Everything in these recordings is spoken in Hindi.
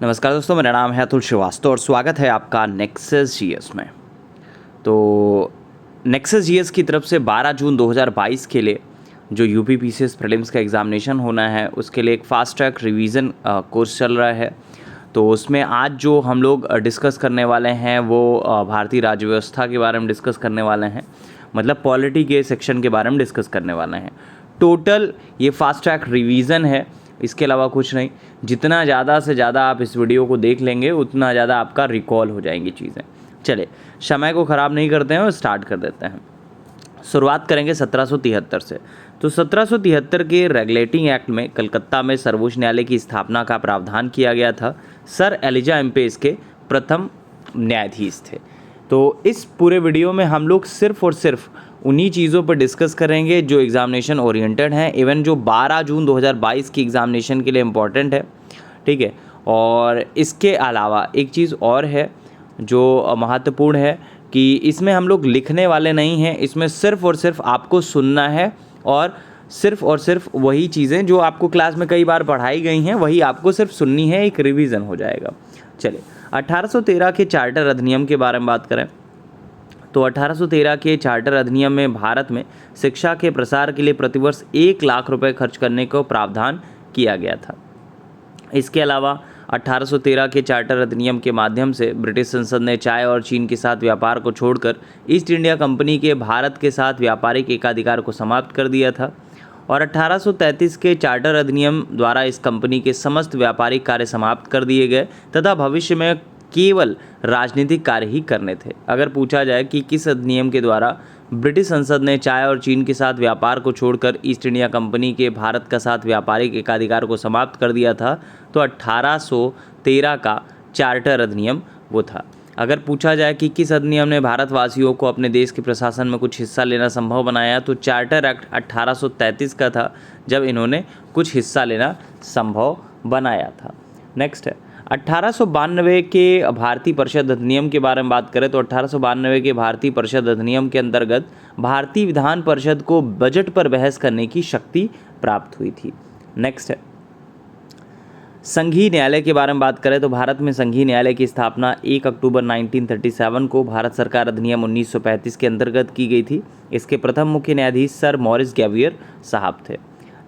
नमस्कार दोस्तों, मेरा नाम है अतुल श्रीवास्तव और स्वागत है आपका नेक्सस जीएस में। तो नेक्सस जीएस की तरफ से 12 जून 2022 के लिए जो यूपी पीसीएस प्रीलिम्स का एग्ज़ामिनेशन होना है उसके लिए एक फास्ट ट्रैक रिवीजन कोर्स चल रहा है। तो उसमें आज जो हम लोग डिस्कस करने वाले हैं वो भारतीय राज्य व्यवस्था के बारे में डिस्कस करने वाले हैं, मतलब पॉलिटी के सेक्शन के बारे में डिस्कस करने वाले हैं। टोटल ये फास्ट ट्रैक रिवीजन है, इसके अलावा कुछ नहीं। जितना ज़्यादा से ज़्यादा आप इस वीडियो को देख लेंगे उतना ज़्यादा आपका रिकॉल हो जाएंगी चीज़ें। चले समय को ख़राब नहीं करते हैं और स्टार्ट कर देते हैं। शुरुआत करेंगे 1773 से। तो 1773 के रेगुलेटिंग एक्ट में कलकत्ता में सर्वोच्च न्यायालय की स्थापना का प्रावधान किया गया था। सर एलिजा एम्पेस के प्रथम न्यायाधीश थे। तो इस पूरे वीडियो में हम लोग सिर्फ और सिर्फ उन्हीं चीज़ों पर डिस्कस करेंगे जो एग्ज़ामिनेशन ओरिएंटेड हैं, इवन जो 12 जून 2022 की एग्ज़ामिनेशन के लिए इम्पॉर्टेंट है, ठीक है। और इसके अलावा एक चीज़ और है जो महत्वपूर्ण है कि इसमें हम लोग लिखने वाले नहीं हैं, इसमें सिर्फ और सिर्फ आपको सुनना है और सिर्फ वही चीज़ें जो आपको क्लास में कई बार पढ़ाई गई हैं वही आपको सिर्फ सुननी है, एक रिवीजन हो जाएगा। चलिए 1813 के चार्टर अधिनियम के बारे में बात करें तो 1813 के चार्टर अधिनियम में भारत में शिक्षा के प्रसार के लिए प्रतिवर्ष 1 लाख रुपए खर्च करने को प्रावधान किया गया था। इसके अलावा 1813 के चार्टर अधिनियम के माध्यम से ब्रिटिश संसद ने चाय और चीन के साथ व्यापार को छोड़कर ईस्ट इंडिया कंपनी के भारत के साथ व्यापारिक एकाधिकार को समाप्त कर दिया था और 1833 के चार्टर अधिनियम द्वारा इस कंपनी के समस्त व्यापारिक कार्य समाप्त कर दिए गए तथा भविष्य में केवल राजनीतिक कार्य ही करने थे। अगर पूछा जाए कि किस अधिनियम के द्वारा ब्रिटिश संसद ने चाय और चीन के साथ व्यापार को छोड़कर ईस्ट इंडिया कंपनी के भारत का साथ व्यापारिक एकाधिकार को समाप्त कर दिया था, तो 1813 का चार्टर अधिनियम वो था। अगर पूछा जाए कि किस अधिनियम ने भारतवासियों को अपने देश के प्रशासन में कुछ हिस्सा लेना संभव बनाया, तो चार्टर एक्ट 1833 का था, जब इन्होंने कुछ हिस्सा लेना संभव बनाया था। नेक्स्ट है 1892 के भारतीय परिषद अधिनियम के बारे में बात करें तो 1892 के भारतीय परिषद अधिनियम के अंतर्गत भारतीय विधान परिषद को बजट पर बहस करने की शक्ति प्राप्त हुई थी। नेक्स्ट है संघीय न्यायालय के बारे में बात करें तो भारत में संघीय न्यायालय की स्थापना 1 अक्टूबर 1937 को भारत सरकार अधिनियम 1935 के अंतर्गत की गई थी। इसके प्रथम मुख्य न्यायाधीश सर मॉरिस गैवियर साहब थे।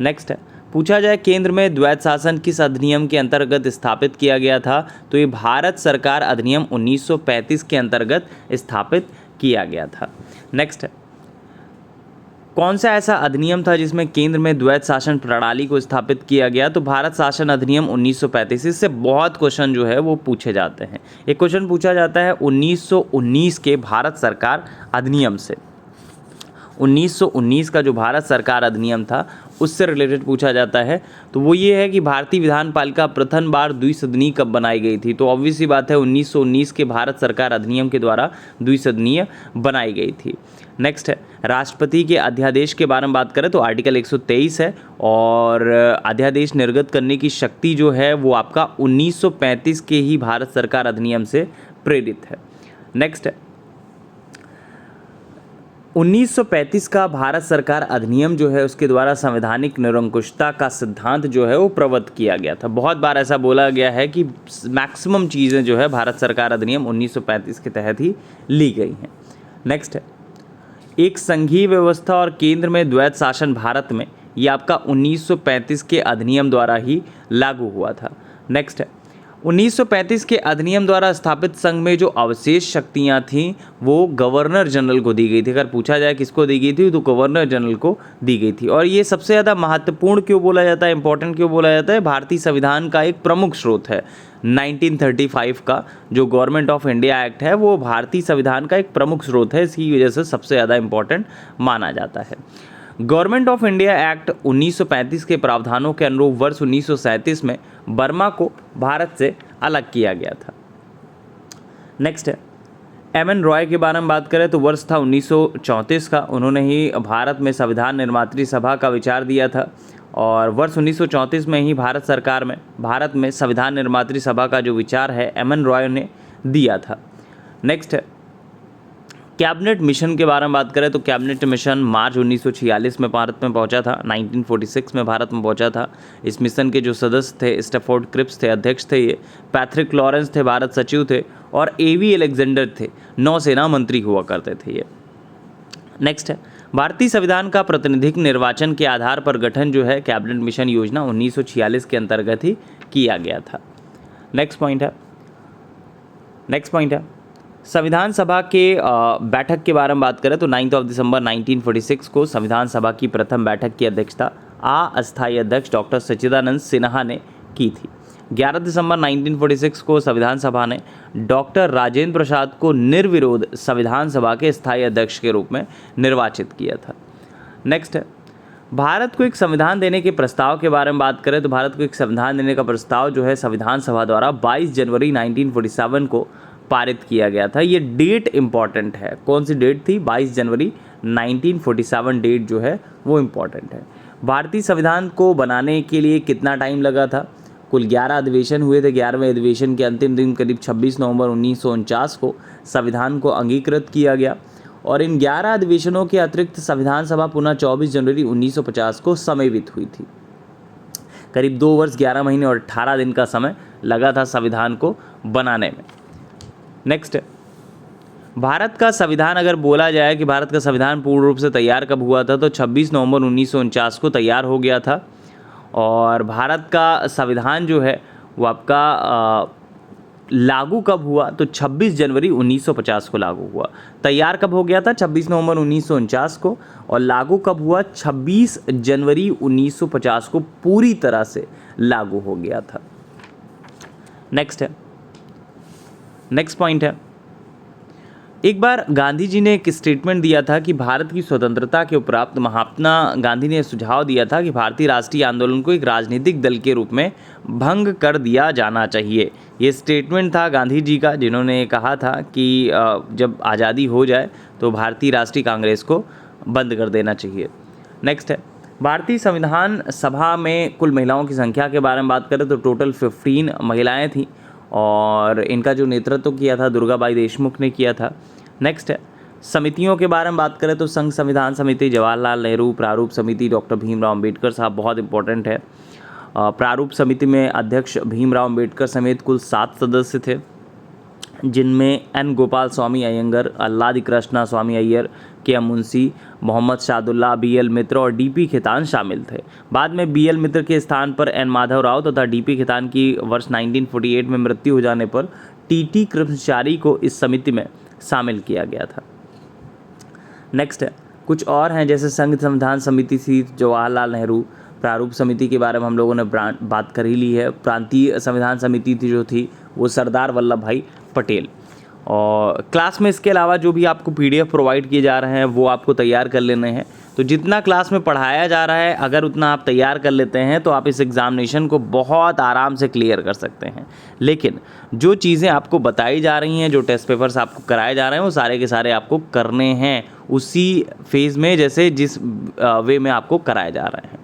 नेक्स्ट है पूछा जाए केंद्र में द्वैध शासन किस अधिनियम के अंतर्गत स्थापित किया गया था, तो ये भारत सरकार अधिनियम 1935 के अंतर्गत स्थापित किया गया था। नेक्स्ट है कौन सा ऐसा अधिनियम था जिसमें केंद्र में द्वैध शासन प्रणाली को स्थापित किया गया, तो भारत शासन अधिनियम 1935। इससे बहुत क्वेश्चन जो है वो पूछे जाते हैं। एक क्वेश्चन पूछा जाता है 1919 के भारत सरकार अधिनियम से। 1919 का जो भारत सरकार अधिनियम था उससे रिलेटेड पूछा जाता है, तो वो ये है कि भारतीय विधान पालिका प्रथम बार द्विसदनीय कब बनाई गई थी, तो ऑब्वियस सी बात है 1919 के भारत सरकार अधिनियम के द्वारा द्विसदनीय बनाई गई थी। नेक्स्ट है राष्ट्रपति के अध्यादेश के बारे में बात करें तो आर्टिकल 123 है और अध्यादेश निर्गत करने की शक्ति जो है वो आपका 1935 के ही भारत सरकार अधिनियम से प्रेरित है। नेक्स्ट है 1935 का भारत सरकार अधिनियम जो है उसके द्वारा संवैधानिक निरंकुशता का सिद्धांत जो है वो प्रवृत्त किया गया था। बहुत बार ऐसा बोला गया है कि मैक्सिमम चीज़ें जो है भारत सरकार अधिनियम 1935 के तहत ही ली गई हैं। नेक्स्ट है एक संघीय व्यवस्था और केंद्र में द्वैध शासन भारत में, ये आपका 1935 के अधिनियम द्वारा ही लागू हुआ था। नेक्स्ट है 1935 के अधिनियम द्वारा स्थापित संघ में जो अवशेष शक्तियां थीं वो गवर्नर जनरल को दी गई थी। अगर पूछा जाए किसको दी गई थी तो गवर्नर जनरल को दी गई थी। और ये सबसे ज़्यादा महत्वपूर्ण क्यों बोला जाता है, इंपॉर्टेंट क्यों बोला जाता है, भारतीय संविधान का एक प्रमुख स्रोत है। 1935 का जो गवर्नमेंट ऑफ इंडिया एक्ट है वो भारतीय संविधान का एक प्रमुख स्रोत है, इसकी वजह से सबसे ज़्यादा इंपॉर्टेंट माना जाता है। गवर्नमेंट ऑफ इंडिया एक्ट 1935 के प्रावधानों के अनुरूप वर्ष 1937 में बर्मा को भारत से अलग किया गया था। नेक्स्ट है एम.एन. रॉय के बारे में बात करें तो वर्ष था 1934 का। उन्होंने ही भारत में संविधान निर्मात्री सभा का विचार दिया था और वर्ष 1934 में ही भारत सरकार में भारत में संविधान निर्मात्री सभा का जो विचार है एम.एन. रॉय ने दिया था। नेक्स्ट है कैबिनेट मिशन के बारे में बात करें तो कैबिनेट मिशन मार्च 1946 में भारत में पहुंचा था, 1946 में भारत में पहुंचा था। इस मिशन के जो सदस्य थे स्टैफोर्ड क्रिप्स थे, अध्यक्ष थे ये, पैट्रिक लॉरेंस थे, भारत सचिव थे, और एवी अलेक्जेंडर थे, नौसेना मंत्री हुआ करते थे ये। नेक्स्ट है, भारतीय संविधान का प्रातिनिधिक निर्वाचन के आधार पर गठन जो है कैबिनेट मिशन योजना 1946 के अंतर्गत ही किया गया था। नेक्स्ट पॉइंट है संविधान सभा के बैठक के बारे में बात करें तो 9 दिसंबर 1946 को संविधान सभा की प्रथम बैठक की अध्यक्षता अस्थायी अध्यक्ष डॉक्टर सच्चिदानंद सिन्हा ने की थी। 11 दिसंबर 1946 को संविधान सभा ने डॉक्टर राजेंद्र प्रसाद को निर्विरोध संविधान सभा के स्थायी अध्यक्ष के रूप में निर्वाचित किया था। नेक्स्ट है, भारत को एक संविधान देने के प्रस्ताव के बारे में बात करें तो भारत को एक संविधान देने का प्रस्ताव जो है संविधान सभा द्वारा 22 जनवरी 1947 को पारित किया गया था। ये डेट इम्पॉर्टेंट है। कौन सी डेट थी? 22 जनवरी 1947 डेट जो है वो इम्पॉर्टेंट है। भारतीय संविधान को बनाने के लिए कितना टाइम लगा था? कुल 11 अधिवेशन हुए थे। 11वें अधिवेशन के अंतिम दिन करीब 26 नवंबर 1949 को संविधान को अंगीकृत किया गया, और इन 11 अधिवेशनों के अतिरिक्त संविधान सभा पुनः 24 जनवरी 1950 को समवेत हुई थी। करीब 2 वर्ष 11 महीने और 18 दिन का समय लगा था संविधान को बनाने में। नेक्स्ट, भारत का संविधान अगर बोला जाए कि भारत का संविधान पूर्ण रूप से तैयार कब हुआ था तो 26 नवंबर 1949 को तैयार हो गया था। और भारत का संविधान जो है वो आपका लागू कब हुआ तो 26 जनवरी 1950 को लागू हुआ। तैयार कब हो गया था? 26 नवंबर 1949 को, और लागू कब हुआ? 26 जनवरी 1950 को पूरी तरह से लागू हो गया था। नेक्स्ट पॉइंट है, एक बार गांधी जी ने एक स्टेटमेंट दिया था कि भारत की स्वतंत्रता के उपरांत महात्मा गांधी ने सुझाव दिया था कि भारतीय राष्ट्रीय आंदोलन को एक राजनीतिक दल के रूप में भंग कर दिया जाना चाहिए। ये स्टेटमेंट था गांधी जी का, जिन्होंने कहा था कि जब आज़ादी हो जाए तो भारतीय राष्ट्रीय कांग्रेस को बंद कर देना चाहिए। नेक्स्ट है, भारतीय संविधान सभा में कुल महिलाओं की संख्या के बारे में बात करें तो टोटल 15 महिलाएँ थीं, और इनका जो नेतृत्व किया था दुर्गाबाई देशमुख ने किया था। नेक्स्ट है, समितियों के बारे में बात करें तो संघ संविधान समिति, जवाहरलाल नेहरू प्रारूप समिति, डॉक्टर भीमराव अंबेडकर साहब, बहुत इंपॉर्टेंट है। प्रारूप समिति में अध्यक्ष भीमराव अंबेडकर समेत कुल 7 सदस्य थे, जिनमें एन गोपाल स्वामी अयंगर, अल्लादी कृष्णा स्वामी अय्यर, के मुंशी, मोहम्मद शादुल्लाह, BL मित्र और DP खेतान शामिल थे। बाद में BL मित्र के स्थान पर N माधव राव तथा DP खेतान की वर्ष 1948 में मृत्यु हो जाने पर TT कृष्णचारी को इस समिति में शामिल किया गया था। नेक्स्ट है, कुछ और हैं जैसे संघ संविधान समिति थी, जवाहरलाल नेहरू प्रारूप समिति के बारे में हम लोगों ने बात कर ही ली है। प्रांतीय संविधान समिति थी जो थी वो सरदार वल्लभ भाई पटेल। और क्लास में इसके अलावा जो भी आपको PDF प्रोवाइड किए जा रहे हैं वो आपको तैयार कर लेने हैं। तो जितना क्लास में पढ़ाया जा रहा है अगर उतना आप तैयार कर लेते हैं तो आप इस एग्ज़ामिनेशन को बहुत आराम से क्लियर कर सकते हैं। लेकिन जो चीज़ें आपको बताई जा रही हैं, जो टेस्ट पेपर्स आपको कराए जा रहे हैं, वो सारे के सारे आपको करने हैं उसी फेज़ में जैसे जिस वे में आपको कराए जा रहे हैं।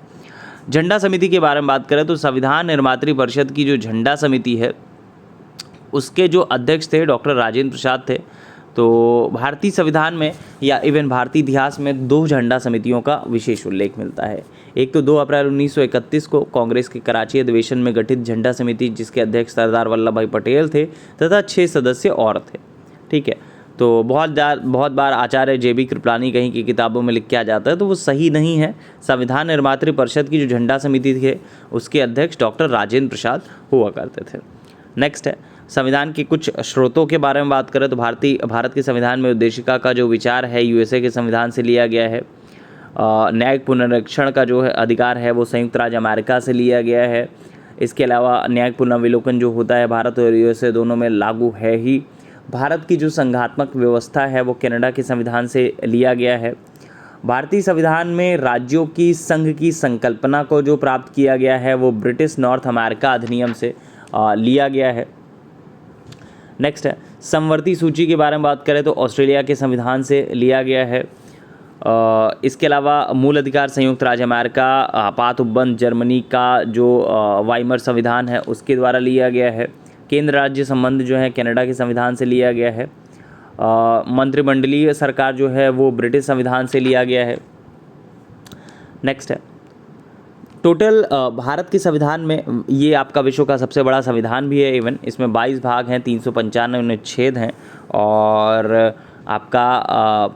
झंडा समिति के बारे में बात करें तो संविधान निर्मात्री परिषद की जो झंडा समिति है उसके जो अध्यक्ष थे डॉक्टर राजेंद्र प्रसाद थे। तो भारतीय संविधान में या इवन भारतीय इतिहास में 2 झंडा समितियों का विशेष उल्लेख मिलता है। एक तो 2 अप्रैल 1931 को कांग्रेस के कराची अधिवेशन में गठित झंडा समिति, जिसके अध्यक्ष सरदार वल्लभ भाई पटेल थे तथा 6 सदस्य और थे। ठीक है, तो बहुत बार आचार्य JB कृपलानी कहीं की किताबों में लिख के आ जाता है तो वो सही नहीं है। संविधान निर्मात्री परिषद की जो झंडा समिति थी उसके अध्यक्ष डॉक्टर राजेंद्र प्रसाद हुआ करते थे। नेक्स्ट है, संविधान के कुछ स्रोतों के बारे में बात करें तो भारत के संविधान में उद्देशिका का जो विचार है USA के संविधान से लिया गया है। न्यायिक पुनरीक्षण का जो है अधिकार है वो संयुक्त राज्य अमेरिका से लिया गया है। इसके अलावा न्यायिक पुनर्विलोकन जो होता है भारत और USA दोनों में लागू है ही। भारत की जो संघात्मक व्यवस्था है वो कनाडा के संविधान से लिया गया है। भारतीय संविधान में राज्यों की संघ की संकल्पना को जो प्राप्त किया गया है वो ब्रिटिश नॉर्थ अमेरिका अधिनियम से लिया गया है। नेक्स्ट है, समवर्ती सूची के बारे में बात करें तो ऑस्ट्रेलिया के संविधान से लिया गया है। इसके अलावा मूल अधिकार संयुक्त राज्य अमेरिका, आपात उपबंध जर्मनी का जो वाइमर संविधान है उसके द्वारा लिया गया है। केंद्र राज्य संबंध जो है कनाडा के संविधान से लिया गया है। मंत्रिमंडलीय सरकार जो है वो ब्रिटिश संविधान से लिया गया है। नेक्स्ट है टोटल भारत के संविधान में, ये आपका विश्व का सबसे बड़ा संविधान भी है इवन, इसमें 22 भाग हैं, 395 अनुच्छेद हैं और आपका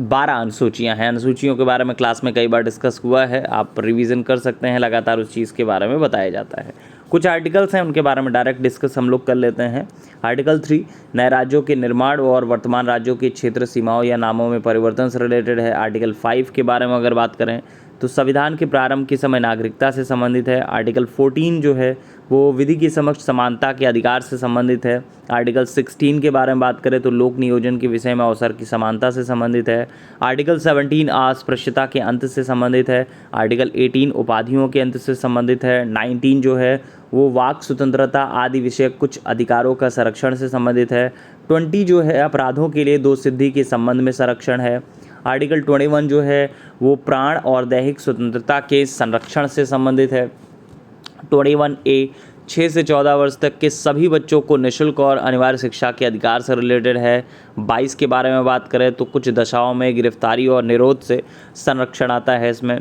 12 अनुसूचियाँ हैं। अनुसूचियों के बारे में क्लास में कई बार डिस्कस हुआ है, आप रिवीजन कर सकते हैं, लगातार उस चीज़ के बारे में बताया जाता है। कुछ आर्टिकल्स हैं उनके बारे में डायरेक्ट डिस्कस हम लोग कर लेते हैं। आर्टिकल 3 नए राज्यों के निर्माण और वर्तमान राज्यों की क्षेत्र सीमाओं या नामों में परिवर्तन से रिलेटेड है। आर्टिकल 5 के बारे में अगर बात करें तो संविधान के प्रारंभ के समय नागरिकता से संबंधित है। आर्टिकल 14 जो है वो विधि के समक्ष समानता के अधिकार से संबंधित है। आर्टिकल 16 के बारे में बात करें तो लोक नियोजन के विषय में अवसर की समानता से संबंधित है। आर्टिकल 17 अस्पृश्यता के अंत से संबंधित है। आर्टिकल 18 उपाधियों के अंत से संबंधित है। 19 जो है वो वाक स्वतंत्रता आदि विषय कुछ अधिकारों का संरक्षण से संबंधित है। 20 जो है अपराधों के लिए 2 सिद्धि के संबंध में संरक्षण है। आर्टिकल 21 जो है वो प्राण और दैहिक स्वतंत्रता के संरक्षण से संबंधित है। 21A 6 से 14 वर्ष तक के सभी बच्चों को निःशुल्क और अनिवार्य शिक्षा के अधिकार से रिलेटेड है। 22 के बारे में बात करें तो कुछ दशाओं में गिरफ्तारी और निरोध से संरक्षण आता है इसमें।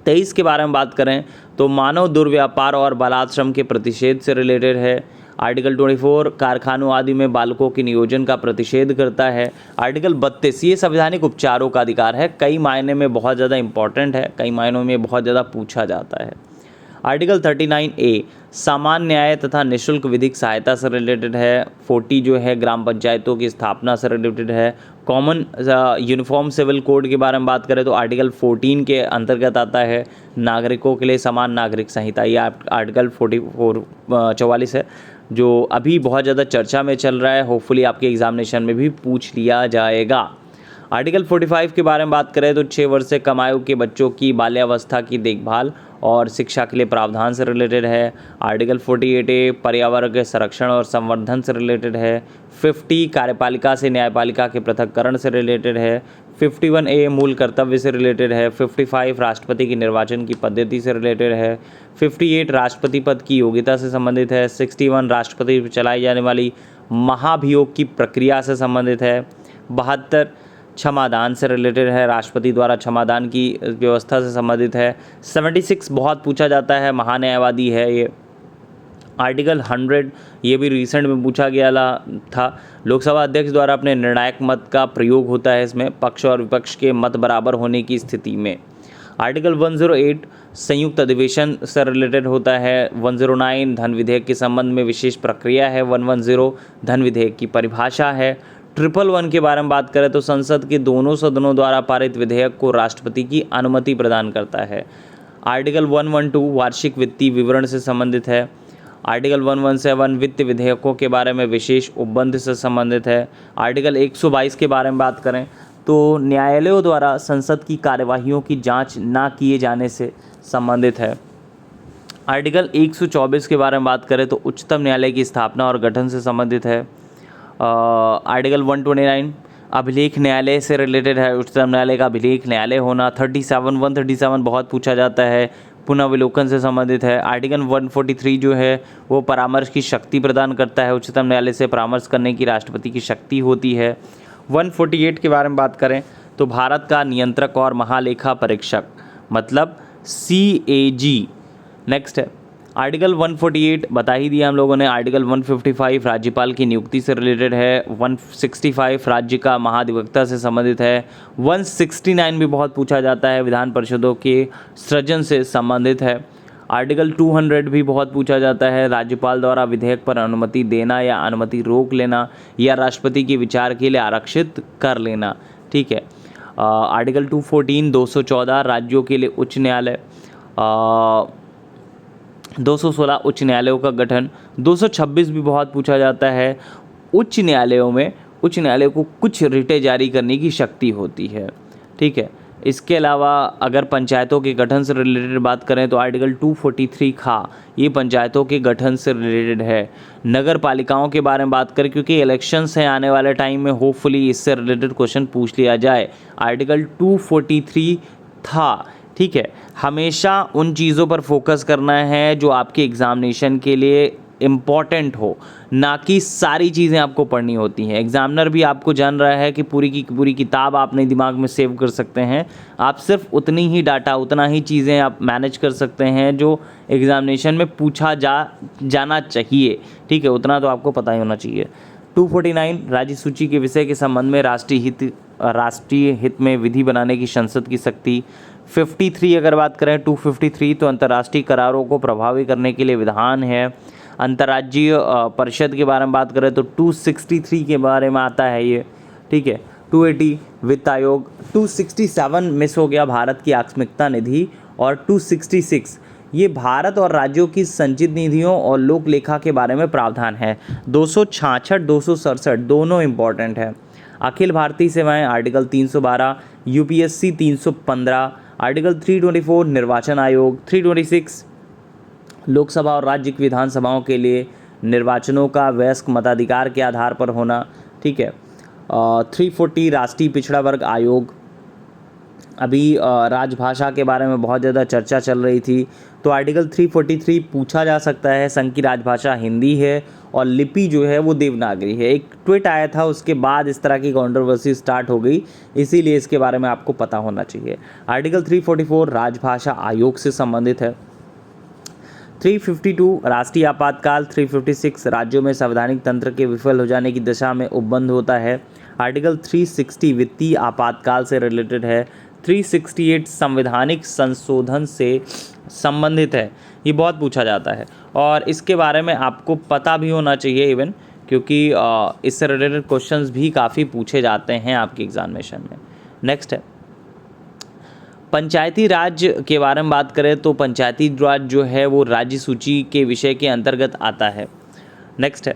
23 के बारे में बात करें तो मानव दुर्व्यापार और बलात्श्रम के प्रतिषेध से रिलेटेड है। आर्टिकल 24 कारखानों आदि में बालकों के नियोजन का प्रतिषेध करता है। आर्टिकल 32 ये संवैधानिक उपचारों का अधिकार है, कई मायने में बहुत ज़्यादा इंपॉर्टेंट है, कई मायनों में बहुत ज़्यादा पूछा जाता है। आर्टिकल 39A सामान्य न्याय तथा निःशुल्क विधिक सहायता से रिलेटेड है। 40 जो है ग्राम पंचायतों की स्थापना से रिलेटेड है। कॉमन यूनिफॉर्म सिविल कोड के बारे में बात करें तो आर्टिकल 14 के अंतर्गत आता है। नागरिकों के लिए समान नागरिक संहिता, ये आर्टिकल 44 है जो अभी बहुत ज़्यादा चर्चा में चल रहा है, होपफुली आपके एग्जामिनेशन में भी पूछ लिया जाएगा। आर्टिकल 45 के बारे में बात करें तो 6 वर्ष से कम आयु के बच्चों की बाल्यावस्था की देखभाल और शिक्षा के लिए प्रावधान से रिलेटेड है। आर्टिकल 48A पर्यावरण के संरक्षण और संवर्धन से रिलेटेड है। 50 कार्यपालिका से न्यायपालिका के पृथक्करण से रिलेटेड है। 51A मूल कर्तव्य से रिलेटेड है। 55 राष्ट्रपति के निर्वाचन की पद्धति से रिलेटेड है। 58 राष्ट्रपति पद की योग्यता से संबंधित है। 61 राष्ट्रपति पर चलाई जाने वाली महाभियोग की प्रक्रिया से संबंधित है। 72 क्षमादान से रिलेटेड है, राष्ट्रपति द्वारा क्षमादान की व्यवस्था से संबंधित है। 76 बहुत पूछा जाता है, महान्यायवादी है ये। आर्टिकल 100 ये भी रिसेंट में पूछा गया था। लोकसभा अध्यक्ष द्वारा अपने निर्णायक मत का प्रयोग होता है इसमें, पक्ष और विपक्ष के मत बराबर होने की स्थिति में। आर्टिकल 108 संयुक्त अधिवेशन से रिलेटेड होता है। 109 धन विधेयक के संबंध में विशेष प्रक्रिया है। 110 धन विधेयक की परिभाषा है। 111 के बारे में बात करें तो संसद के दोनों सदनों द्वारा पारित विधेयक को राष्ट्रपति की अनुमति प्रदान करता है। आर्टिकल 112 वार्षिक वित्तीय विवरण से संबंधित है। आर्टिकल 117 वित्त विधेयकों के बारे में विशेष उपबंध से संबंधित है। आर्टिकल 122 के बारे में बात करें तो न्यायालयों द्वारा संसद की कार्यवाहियों की जांच ना किए जाने से संबंधित है। आर्टिकल 124 के बारे में बात करें तो उच्चतम न्यायालय की स्थापना और गठन से संबंधित है। आर्टिकल 129 अभिलेख न्यायालय से रिलेटेड है, उच्चतम न्यायालय का अभिलेख न्यायालय होना। 137 बहुत पूछा जाता है, पुनर्विलोकन से संबंधित है। आर्टिकल 143 जो है वो परामर्श की शक्ति प्रदान करता है, उच्चतम न्यायालय से परामर्श करने की राष्ट्रपति की शक्ति होती है। 148 के बारे में बात करें तो भारत का नियंत्रक और महालेखा परीक्षक मतलब CAG। नेक्स्ट है आर्टिकल 148 बता ही दिया हम लोगों ने। आर्टिकल 155 राज्यपाल की नियुक्ति से रिलेटेड है। 165 राज्य का महाधिवक्ता से संबंधित है। 169 भी बहुत पूछा जाता है, विधान परिषदों के सृजन से संबंधित है। आर्टिकल 200 भी बहुत पूछा जाता है, राज्यपाल द्वारा विधेयक पर अनुमति देना या अनुमति रोक लेना या राष्ट्रपति के विचार के लिए आरक्षित कर लेना। ठीक है। आर्टिकल 214 214 राज्यों के लिए उच्च न्यायालय। 216 उच्च न्यायालयों का गठन। 226 भी बहुत पूछा जाता है, उच्च न्यायालयों को कुछ रिटें जारी करने की शक्ति होती है। ठीक है। इसके अलावा अगर पंचायतों के गठन से रिलेटेड बात करें तो आर्टिकल 243 ये पंचायतों के गठन से रिलेटेड है। नगर पालिकाओं के बारे में बात करें क्योंकि इलेक्शंस हैं आने वाले टाइम में, होपफुली इससे रिलेटेड क्वेश्चन पूछ लिया जाए। आर्टिकल 243 ठीक है। हमेशा उन चीज़ों पर फोकस करना है जो आपके एग्जामिनेशन के लिए इम्पॉर्टेंट हो, ना कि सारी चीज़ें आपको पढ़नी होती हैं। एग्जामिनर भी आपको जान रहा है कि पूरी की पूरी किताब आप अपने दिमाग में सेव कर सकते हैं। आप सिर्फ उतनी ही डाटा, उतना ही चीज़ें आप मैनेज कर सकते हैं जो एग्जामिनेशन में पूछा जाना चाहिए। ठीक है, उतना तो आपको पता ही होना चाहिए। 249 राज्य सूची के विषय के संबंध में राष्ट्रीय हित में विधि बनाने की संसद की शक्ति। 53 अगर बात करें 253 तो अंतर्राष्ट्रीय करारों को प्रभावी करने के लिए विधान है। अंतर्राज्यीय परिषद के बारे में बात करें तो 263 के बारे में आता है ये। ठीक है, 280 वित्त आयोग, 267 मिस हो गया भारत की आकस्मिकता निधि, और 266 ये भारत और राज्यों की संचित निधियों और लोक लेखा के बारे में प्रावधान है। 266 267 दोनों इम्पॉर्टेंट है। अखिल भारतीय सेवाएं आर्टिकल 312, यूपीएससी 315, आर्टिकल 324 निर्वाचन आयोग, 326 लोकसभा और राज्य की विधानसभाओं के लिए निर्वाचनों का वयस्क मताधिकार के आधार पर होना। ठीक है, 340 राष्ट्रीय पिछड़ा वर्ग आयोग। अभी राजभाषा के बारे में बहुत ज़्यादा चर्चा चल रही थी, तो आर्टिकल 343 पूछा जा सकता है। संघ की राजभाषा हिंदी है और लिपि जो है वो देवनागरी है। एक ट्वीट आया था, उसके बाद इस तरह की कंट्रोवर्सी स्टार्ट हो गई, इसीलिए इसके बारे में आपको पता होना चाहिए। आर्टिकल 344 राजभाषा आयोग से संबंधित है। 352 राष्ट्रीय आपातकाल। 356 राज्यों में संवैधानिक तंत्र के विफल हो जाने की दशा में उपबंध होता है। आर्टिकल 360 वित्तीय आपातकाल से रिलेटेड है। 368 संवैधानिक संशोधन से संबंधित है। ये बहुत पूछा जाता है और इसके बारे में आपको पता भी होना चाहिए इवन, क्योंकि इससे रिलेटेड क्वेश्चंस भी काफ़ी पूछे जाते हैं आपके एग्जामिनेशन में। नेक्स्ट है पंचायती राज के बारे में बात करें तो पंचायती राज जो है वो राज्य सूची के विषय के अंतर्गत आता है। नेक्स्ट है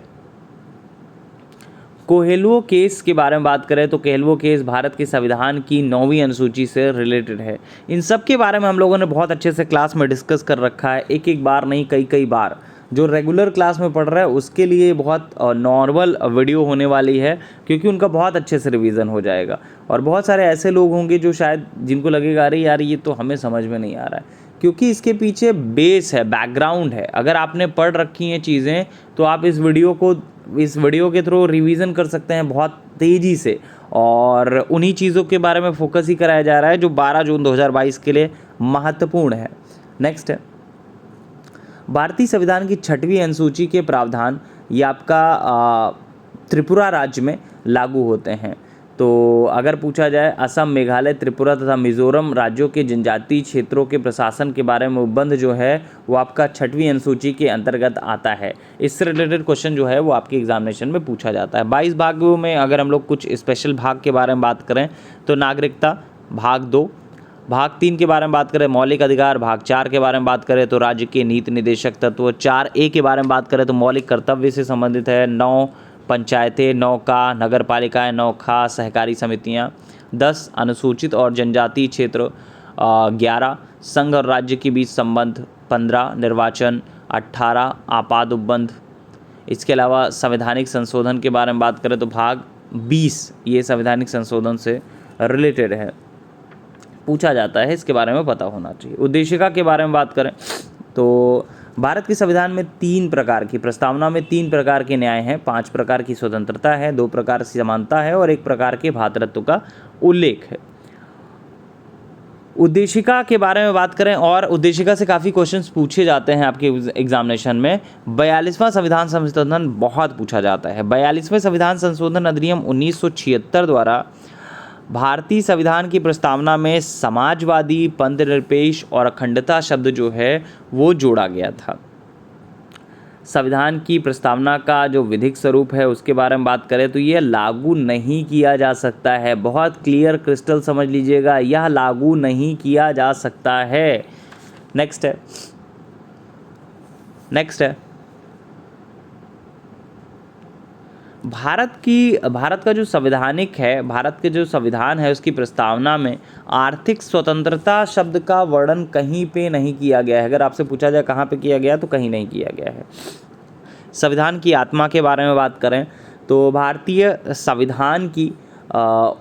कोहेलुओ केस के बारे में बात करें तो कोहेलुओ केस भारत के संविधान की 9वीं अनुसूची से रिलेटेड है। इन सब के बारे में हम लोगों ने बहुत अच्छे से क्लास में डिस्कस कर रखा है, एक एक बार नहीं कई कई बार। जो रेगुलर क्लास में पढ़ रहा है उसके लिए बहुत नॉर्मल वीडियो होने वाली है, क्योंकि उनका बहुत अच्छे से रिवीजन हो जाएगा। और बहुत सारे ऐसे लोग होंगे जो शायद जिनको लगेगा अरे यार ये तो हमें समझ में नहीं आ रहा है, क्योंकि इसके पीछे बेस है, बैकग्राउंड है। अगर आपने पढ़ रखी हैं चीज़ें तो आप इस वीडियो के थ्रू रिवीजन कर सकते हैं बहुत तेज़ी से, और उन्हीं चीज़ों के बारे में फोकस ही कराया जा रहा है जो 12 जून 2022 के लिए महत्वपूर्ण है। नेक्स्ट है भारतीय संविधान की 6वीं अनुसूची के प्रावधान ये आपका त्रिपुरा राज्य में लागू होते हैं। तो अगर पूछा जाए असम, मेघालय, त्रिपुरा तथा मिजोरम राज्यों के जनजातीय क्षेत्रों के प्रशासन के बारे में उपबंध जो है वो आपका 6वीं अनुसूची के अंतर्गत आता है। इससे रिलेटेड क्वेश्चन जो है वो आपके एग्जामिनेशन में पूछा जाता है। 22 भागों में अगर हम लोग कुछ स्पेशल भाग के बारे में बात करें तो नागरिकता भाग 2, भाग 3 के बारे में बात करें मौलिक अधिकार, भाग 4 के बारे में बात करें तो राज्य के नीति निर्देशक तत्व, 4A के बारे में बात करें तो मौलिक कर्तव्य से संबंधित है, 9 पंचायतें, 9 का नगर पालिकाएँ, 9 खा सहकारी समितियाँ, 10 अनुसूचित और जनजातीय क्षेत्र, 11 संघ और राज्य के बीच संबंध, 15 निर्वाचन, 18 आपात उपबंध। इसके अलावा संवैधानिक संशोधन के बारे में बात करें तो भाग 20 ये संवैधानिक संशोधन से रिलेटेड है, पूछा जाता है, इसके बारे में पता होना चाहिए। उद्देशिका के बारे में बात करें तो भारत के संविधान में 3 प्रकार की प्रस्तावना में 3 प्रकार के न्याय हैं, 5 प्रकार की स्वतंत्रता है, 2 प्रकार की समानता है और 1 प्रकार के भ्रातृत्व का उल्लेख है। उद्देशिका के बारे में बात करें और उद्देशिका से काफ़ी क्वेश्चंस पूछे जाते हैं आपके एग्जामिनेशन में। 42वां संविधान संशोधन बहुत पूछा जाता है। 42वें संविधान संशोधन अधिनियम 1976 द्वारा भारतीय संविधान की प्रस्तावना में समाजवादी, पंथनिरपेक्ष और अखंडता शब्द जो है वो जोड़ा गया था। संविधान की प्रस्तावना का जो विधिक स्वरूप है उसके बारे में बात करें तो यह लागू नहीं किया जा सकता है। बहुत क्लियर क्रिस्टल समझ लीजिएगा, यह लागू नहीं किया जा सकता है। नेक्स्ट है भारत का जो संवैधानिक है, भारत के जो संविधान है उसकी प्रस्तावना में आर्थिक स्वतंत्रता शब्द का वर्णन कहीं पे नहीं किया गया है। अगर आपसे पूछा जाए कहाँ पे किया गया तो कहीं नहीं किया गया है। संविधान की आत्मा के बारे में बात करें तो भारतीय संविधान की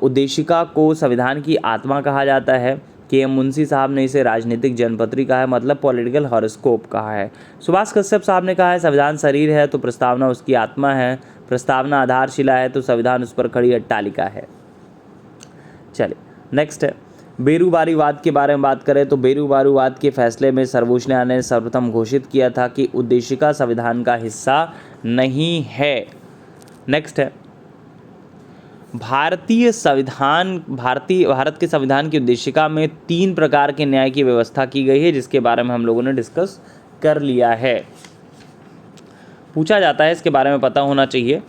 उद्देशिका को संविधान की आत्मा कहा जाता है, के.एम. मुंशी साहब ने इसे राजनीतिक जनपत्री कहा है, मतलब पॉलिटिकल हॉरोस्कोप कहा है। सुभाष कश्यप साहब ने कहा है संविधान शरीर है तो प्रस्तावना उसकी आत्मा है, प्रस्तावना आधारशिला है तो संविधान उस पर खड़ी अट्टालिका है। चलिए नेक्स्ट है, बेरूबारीवाद के बारे में बात करें तो बेरूबारीवाद के फैसले में सर्वोच्च न्यायालय ने सर्वप्रथम घोषित किया था कि उद्देशिका संविधान का हिस्सा नहीं है। नेक्स्ट है, भारत के संविधान की उद्देशिका में 3 प्रकार के न्याय की व्यवस्था की गई है, जिसके बारे में हम लोगों ने डिस्कस कर लिया है। पूछा जाता है, इसके बारे में पता होना चाहिए।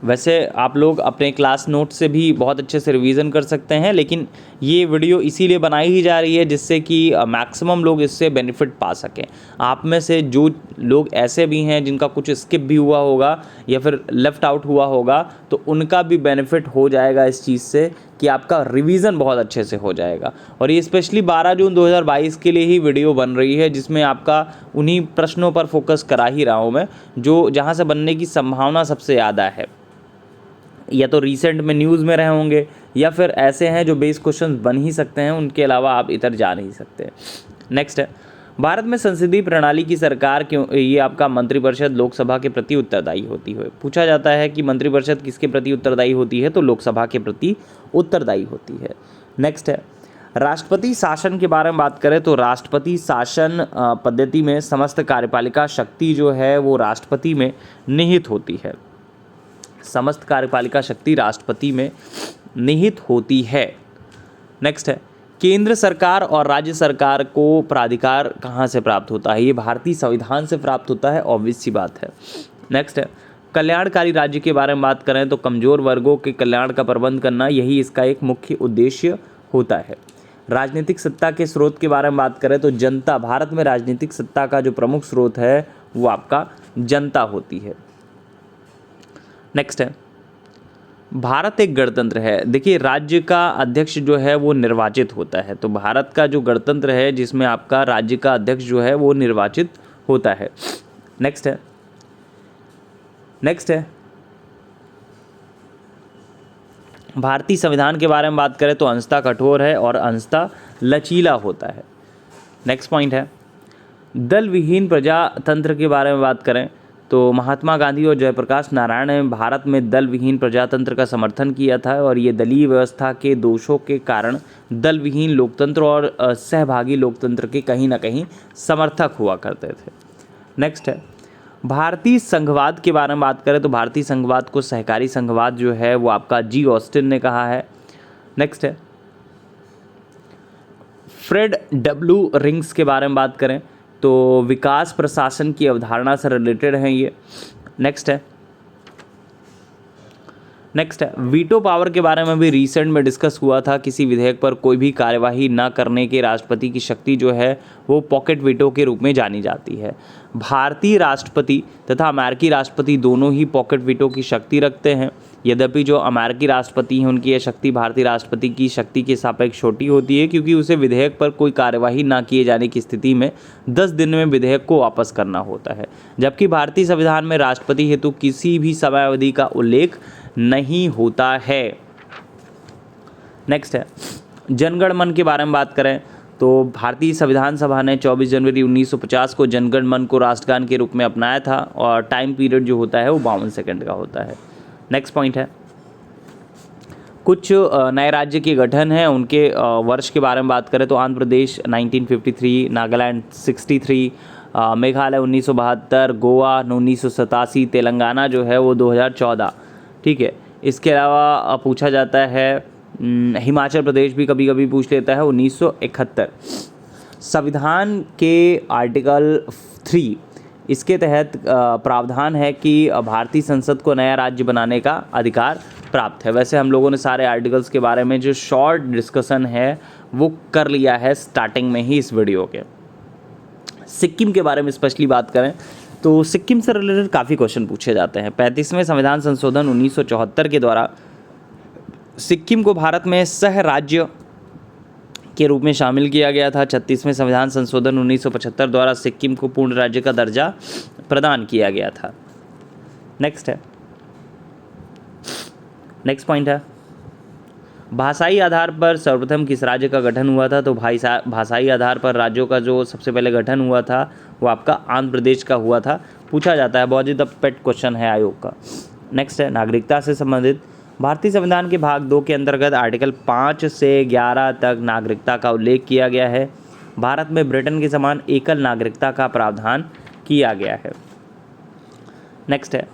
वैसे आप लोग अपने क्लास नोट से भी बहुत अच्छे से रिवीजन कर सकते हैं, लेकिन ये वीडियो इसीलिए बनाई ही जा रही है जिससे कि मैक्सिमम लोग इससे बेनिफिट पा सकें। आप में से जो लोग ऐसे भी हैं जिनका कुछ स्किप भी हुआ होगा या फिर लेफ़्ट आउट हुआ होगा, तो उनका भी बेनिफिट हो जाएगा इस चीज़ से कि आपका रिवीजन बहुत अच्छे से हो जाएगा। और ये स्पेशली 12 जून 2022 के लिए ही वीडियो बन रही है, जिसमें आपका उन्हीं प्रश्नों पर फोकस करा ही रहा हूँ मैं, जो जहाँ से बनने की संभावना सबसे ज़्यादा है। या तो रिसेंट में न्यूज़ में रहे होंगे या फिर ऐसे हैं जो बेस क्वेश्चन बन ही सकते हैं, उनके अलावा आप इधर जा नहीं सकते। नेक्स्ट है, भारत में संसदीय प्रणाली की सरकार क्यों, ये आपका मंत्रिपरिषद लोकसभा के प्रति उत्तरदायी होती है। पूछा जाता है कि मंत्रिपरिषद किसके प्रति उत्तरदायी होती है, तो लोकसभा के प्रति उत्तरदायी होती है। नेक्स्ट है, राष्ट्रपति शासन के बारे में बात करें तो राष्ट्रपति शासन पद्धति में समस्त कार्यपालिका शक्ति जो है वो राष्ट्रपति में निहित होती है। समस्त कार्यपालिका शक्ति राष्ट्रपति में निहित होती है। नेक्स्ट है, केंद्र सरकार और राज्य सरकार को प्राधिकार कहाँ से प्राप्त होता है, ये भारतीय संविधान से प्राप्त होता है, ऑब्वियस सी बात है। नेक्स्ट है, कल्याणकारी राज्य के बारे में बात करें तो कमजोर वर्गों के कल्याण का प्रबंध करना, यही इसका एक मुख्य उद्देश्य होता है। राजनीतिक सत्ता के स्रोत के बारे में बात करें तो जनता, भारत में राजनीतिक सत्ता का जो प्रमुख स्रोत है वो आपका जनता होती है। नेक्स्ट है, भारत एक गणतंत्र है। देखिए, राज्य का अध्यक्ष जो है वो निर्वाचित होता है, तो भारत का जो गणतंत्र है जिसमें आपका राज्य का अध्यक्ष जो है वो निर्वाचित होता है। नेक्स्ट है, भारतीय संविधान के बारे में बात करें तो अंशतः कठोर है और अंशतः लचीला होता है। नेक्स्ट पॉइंट है, दल विहीन प्रजातंत्र के बारे में बात करें तो महात्मा गांधी और जयप्रकाश नारायण ने भारत में दल विहीन प्रजातंत्र का समर्थन किया था, और ये दलीय व्यवस्था के दोषों के कारण दल विहीन लोकतंत्र और सहभागी लोकतंत्र के कहीं ना कहीं समर्थक हुआ करते थे। नेक्स्ट है, भारतीय संघवाद के बारे में बात करें तो भारतीय संघवाद को सहकारी संघवाद जो है वो आपका जी ऑस्टिन ने कहा है। नेक्स्ट है, फ्रेड डब्ल्यू रिंग्स के बारे में बात करें तो विकास प्रशासन की अवधारणा से रिलेटेड है ये। नेक्स्ट है, वीटो पावर के बारे में भी रिसेंट में डिस्कस हुआ था। किसी विधेयक पर कोई भी कार्यवाही न करने के राष्ट्रपति की शक्ति जो है वो पॉकेट वीटो के रूप में जानी जाती है। भारतीय राष्ट्रपति तथा अमेरिकी राष्ट्रपति दोनों ही पॉकेट वीटो की शक्ति रखते हैं, यद्यपि जो अमेरिकी राष्ट्रपति हैं उनकी यह शक्ति भारतीय राष्ट्रपति की शक्ति के सापेक्ष छोटी होती है, क्योंकि उसे विधेयक पर कोई कार्यवाही ना किए जाने की स्थिति में 10 दिन में विधेयक को वापस करना होता है, जबकि भारतीय संविधान में राष्ट्रपति हेतु किसी भी समयावधि का उल्लेख नहीं होता है। नेक्स्ट है, जनगण मन के बारे में बात करें तो भारतीय संविधान सभा ने 24 जनवरी 1950 को जनगण मन को राष्ट्रगान के रूप में अपनाया था, और टाइम पीरियड जो होता है वो 52 सेकंड का होता है। नेक्स्ट पॉइंट है, कुछ नए राज्य के गठन हैं, उनके वर्ष के बारे में बात करें तो आंध्र प्रदेश 1953, नागालैंड 63, मेघालय 1972, गोवा 1987, तेलंगाना जो है वो 2014। ठीक है, इसके अलावा पूछा जाता है हिमाचल प्रदेश भी कभी कभी पूछ लेता है 1971। संविधान के आर्टिकल 3 इसके तहत प्रावधान है कि भारतीय संसद को नया राज्य बनाने का अधिकार प्राप्त है। वैसे हम लोगों ने सारे आर्टिकल्स के बारे में जो शॉर्ट डिस्कशन है वो कर लिया है स्टार्टिंग में ही इस वीडियो के। सिक्किम के बारे में स्पेशली बात करें तो सिक्किम से रिलेटेड काफ़ी क्वेश्चन पूछे जाते हैं। 35वें संविधान संशोधन 1974 के द्वारा सिक्किम को भारत में सह राज्य के रूप में शामिल किया गया था। 36वें संविधान संशोधन 1975 द्वारा सिक्किम को पूर्ण राज्य का दर्जा प्रदान किया गया था। नेक्स्ट पॉइंट है, भाषाई आधार पर सर्वप्रथम किस राज्य का गठन हुआ था? तो भाषाई आधार पर राज्यों का जो सबसे पहले गठन हुआ था वो आपका आंध्र प्रदेश का हुआ था। पूछा जाता है, बहुत ज़्यादा पेट क्वेश्चन है आयोग का। नेक्स्ट है नागरिकता से संबंधित। भारतीय संविधान के भाग 2 के अंतर्गत आर्टिकल 5 से 11 तक नागरिकता का उल्लेख किया गया है। भारत में ब्रिटेन के समान एकल नागरिकता का प्रावधान किया गया है। नेक्स्ट है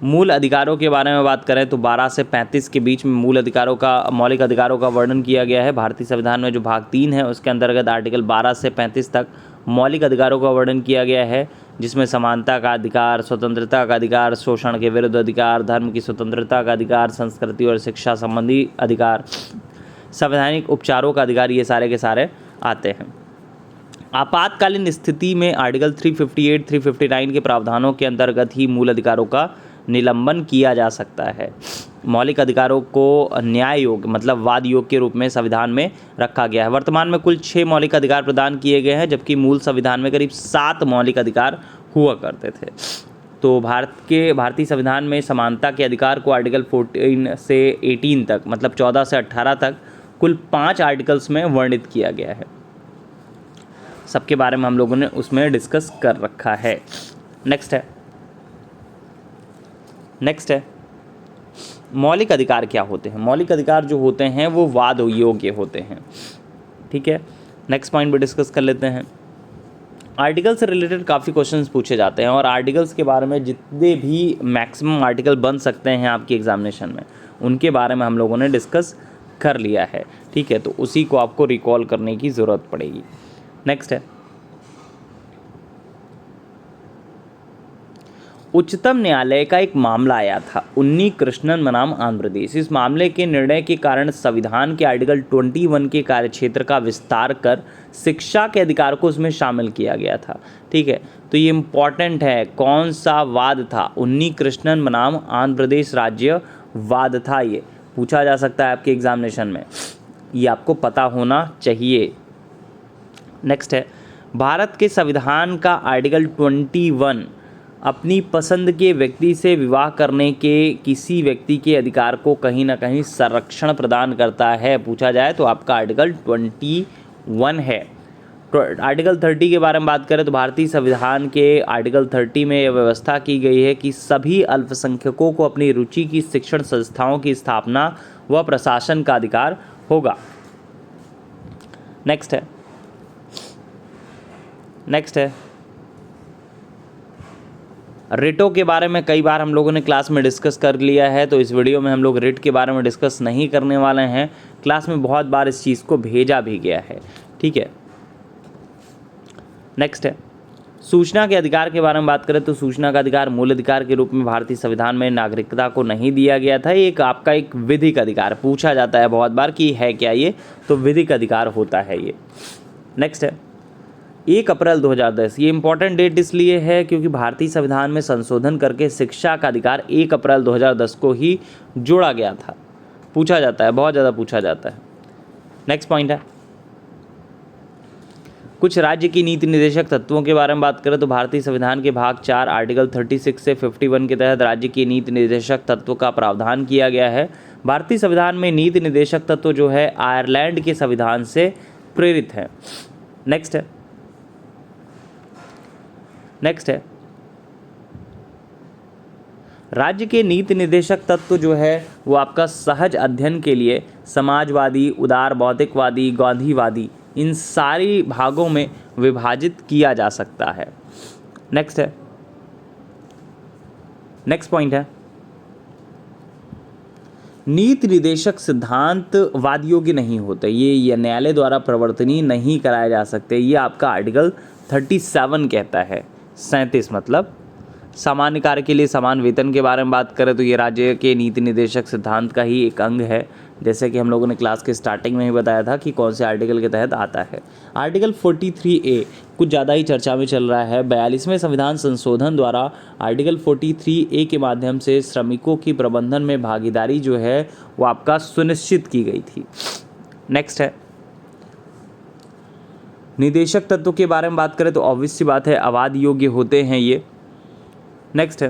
मूल अधिकारों के बारे में बात करें तो 12 से 35 के बीच में मौलिक अधिकारों का वर्णन किया गया है। भारतीय संविधान में जो भाग 3 है उसके अंतर्गत आर्टिकल 12 से 35 तक मौलिक अधिकारों का वर्णन किया गया है, जिसमें समानता का अधिकार, स्वतंत्रता का अधिकार, शोषण के विरुद्ध अधिकार, धर्म की स्वतंत्रता का अधिकार, संस्कृति और शिक्षा संबंधी अधिकार, संवैधानिक उपचारों का अधिकार, ये सारे के सारे आते हैं। आपातकालीन स्थिति में आर्टिकल 358, 359 के प्रावधानों के अंतर्गत ही मूल अधिकारों का निलंबन किया जा सकता है। मौलिक अधिकारों को न्याय योग मतलब वाद योग के रूप में संविधान में रखा गया है। वर्तमान में कुल 6 मौलिक अधिकार प्रदान किए गए हैं, जबकि मूल संविधान में करीब 7 मौलिक अधिकार हुआ करते थे। तो भारतीय संविधान में समानता के अधिकार को आर्टिकल 14 से 18 तक मतलब 14 से 18 तक कुल 5 आर्टिकल्स में वर्णित किया गया है। सबके बारे में हम लोगों ने उसमें डिस्कस कर रखा है। नेक्स्ट है मौलिक अधिकार क्या होते हैं? मौलिक अधिकार जो होते हैं वो वाद योग्य होते हैं। ठीक है, नेक्स्ट पॉइंट भी डिस्कस कर लेते हैं। आर्टिकल से रिलेटेड काफ़ी क्वेश्चंस पूछे जाते हैं और आर्टिकल्स के बारे में जितने भी मैक्सिमम आर्टिकल बन सकते हैं आपकी एग्जामिनेशन में उनके बारे में हम लोगों ने डिस्कस कर लिया है। ठीक है, तो उसी को आपको रिकॉल करने की ज़रूरत पड़ेगी। नेक्स्ट है उच्चतम न्यायालय का एक मामला आया था, उन्नी कृष्णन बनाम आंध्र प्रदेश। इस मामले के निर्णय के कारण संविधान के आर्टिकल 21 के कार्यक्षेत्र का विस्तार कर शिक्षा के अधिकार को उसमें शामिल किया गया था। ठीक है, तो ये इम्पॉर्टेंट है, कौन सा वाद था? उन्नी कृष्णन बनाम आंध्र प्रदेश राज्य वाद था। ये पूछा जा सकता है आपके एग्जामिनेशन में, ये आपको पता होना चाहिए। नेक्स्ट है भारत के संविधान का आर्टिकल 21 अपनी पसंद के व्यक्ति से विवाह करने के किसी व्यक्ति के अधिकार को कहीं ना कहीं संरक्षण प्रदान करता है। पूछा जाए तो आपका आर्टिकल 21 है। आर्टिकल 30 के बारे में बात करें तो भारतीय संविधान के आर्टिकल 30 में यह व्यवस्था की गई है कि सभी अल्पसंख्यकों को अपनी रुचि की शिक्षण संस्थाओं की स्थापना व प्रशासन का अधिकार होगा। नेक्स्ट है रिटों के बारे में कई बार हम लोगों ने क्लास में डिस्कस कर लिया है, तो इस वीडियो में हम लोग रिट के बारे में डिस्कस नहीं करने वाले हैं। क्लास में बहुत बार इस चीज़ को भेजा भी गया है। ठीक है, नेक्स्ट है सूचना के अधिकार के बारे में बात करें तो सूचना का अधिकार मूल अधिकार के रूप में भारतीय संविधान में नागरिकता को नहीं दिया गया था। ये आपका एक विधिक अधिकार पूछा जाता है बहुत बार कि है क्या ये, तो विधिक अधिकार होता है ये। नेक्स्ट है 1 अप्रैल 2010, ये इंपॉर्टेंट डेट इसलिए है क्योंकि भारतीय संविधान में संशोधन करके शिक्षा का अधिकार 1 अप्रैल 2010 को ही जोड़ा गया था। पूछा जाता है, बहुत ज़्यादा पूछा जाता है। नेक्स्ट पॉइंट है कुछ राज्य की नीति निर्देशक तत्वों के बारे में बात करें तो भारतीय संविधान के भाग 4 आर्टिकल 36 से 51 के तहत राज्य की नीति निर्देशक तत्व का प्रावधान किया गया है। भारतीय संविधान में नीति निर्देशक तत्व जो है आयरलैंड के संविधान से प्रेरित है। नेक्स्ट है राज्य के नीति निर्देशक तत्व जो है वो आपका सहज अध्ययन के लिए समाजवादी, उदार भौतिकवादी, गांधीवादी, इन सारी भागों में विभाजित किया जा सकता है। नेक्स्ट पॉइंट है नीति निर्देशक सिद्धांत वाद योग्य नहीं होते, ये न्यायालय द्वारा प्रवर्तनीय नहीं कराए जा सकते। ये आपका आर्टिकल 37 कहता है। 37 मतलब सामान्य कार्य के लिए समान वेतन के बारे में बात करें तो ये राज्य के नीति निर्देशक सिद्धांत का ही एक अंग है, जैसे कि हम लोगों ने क्लास के स्टार्टिंग में ही बताया था कि कौन से आर्टिकल के तहत आता है। आर्टिकल 43A कुछ ज़्यादा ही चर्चा में चल रहा है। 42वें संविधान संशोधन द्वारा आर्टिकल 43A के माध्यम से श्रमिकों की प्रबंधन में भागीदारी जो है वो आपका सुनिश्चित की गई थी। नेक्स्ट है निदेशक तत्व के बारे में बात करें तो ऑब्वियस सी बात है अवाद योग्य होते हैं ये। नेक्स्ट है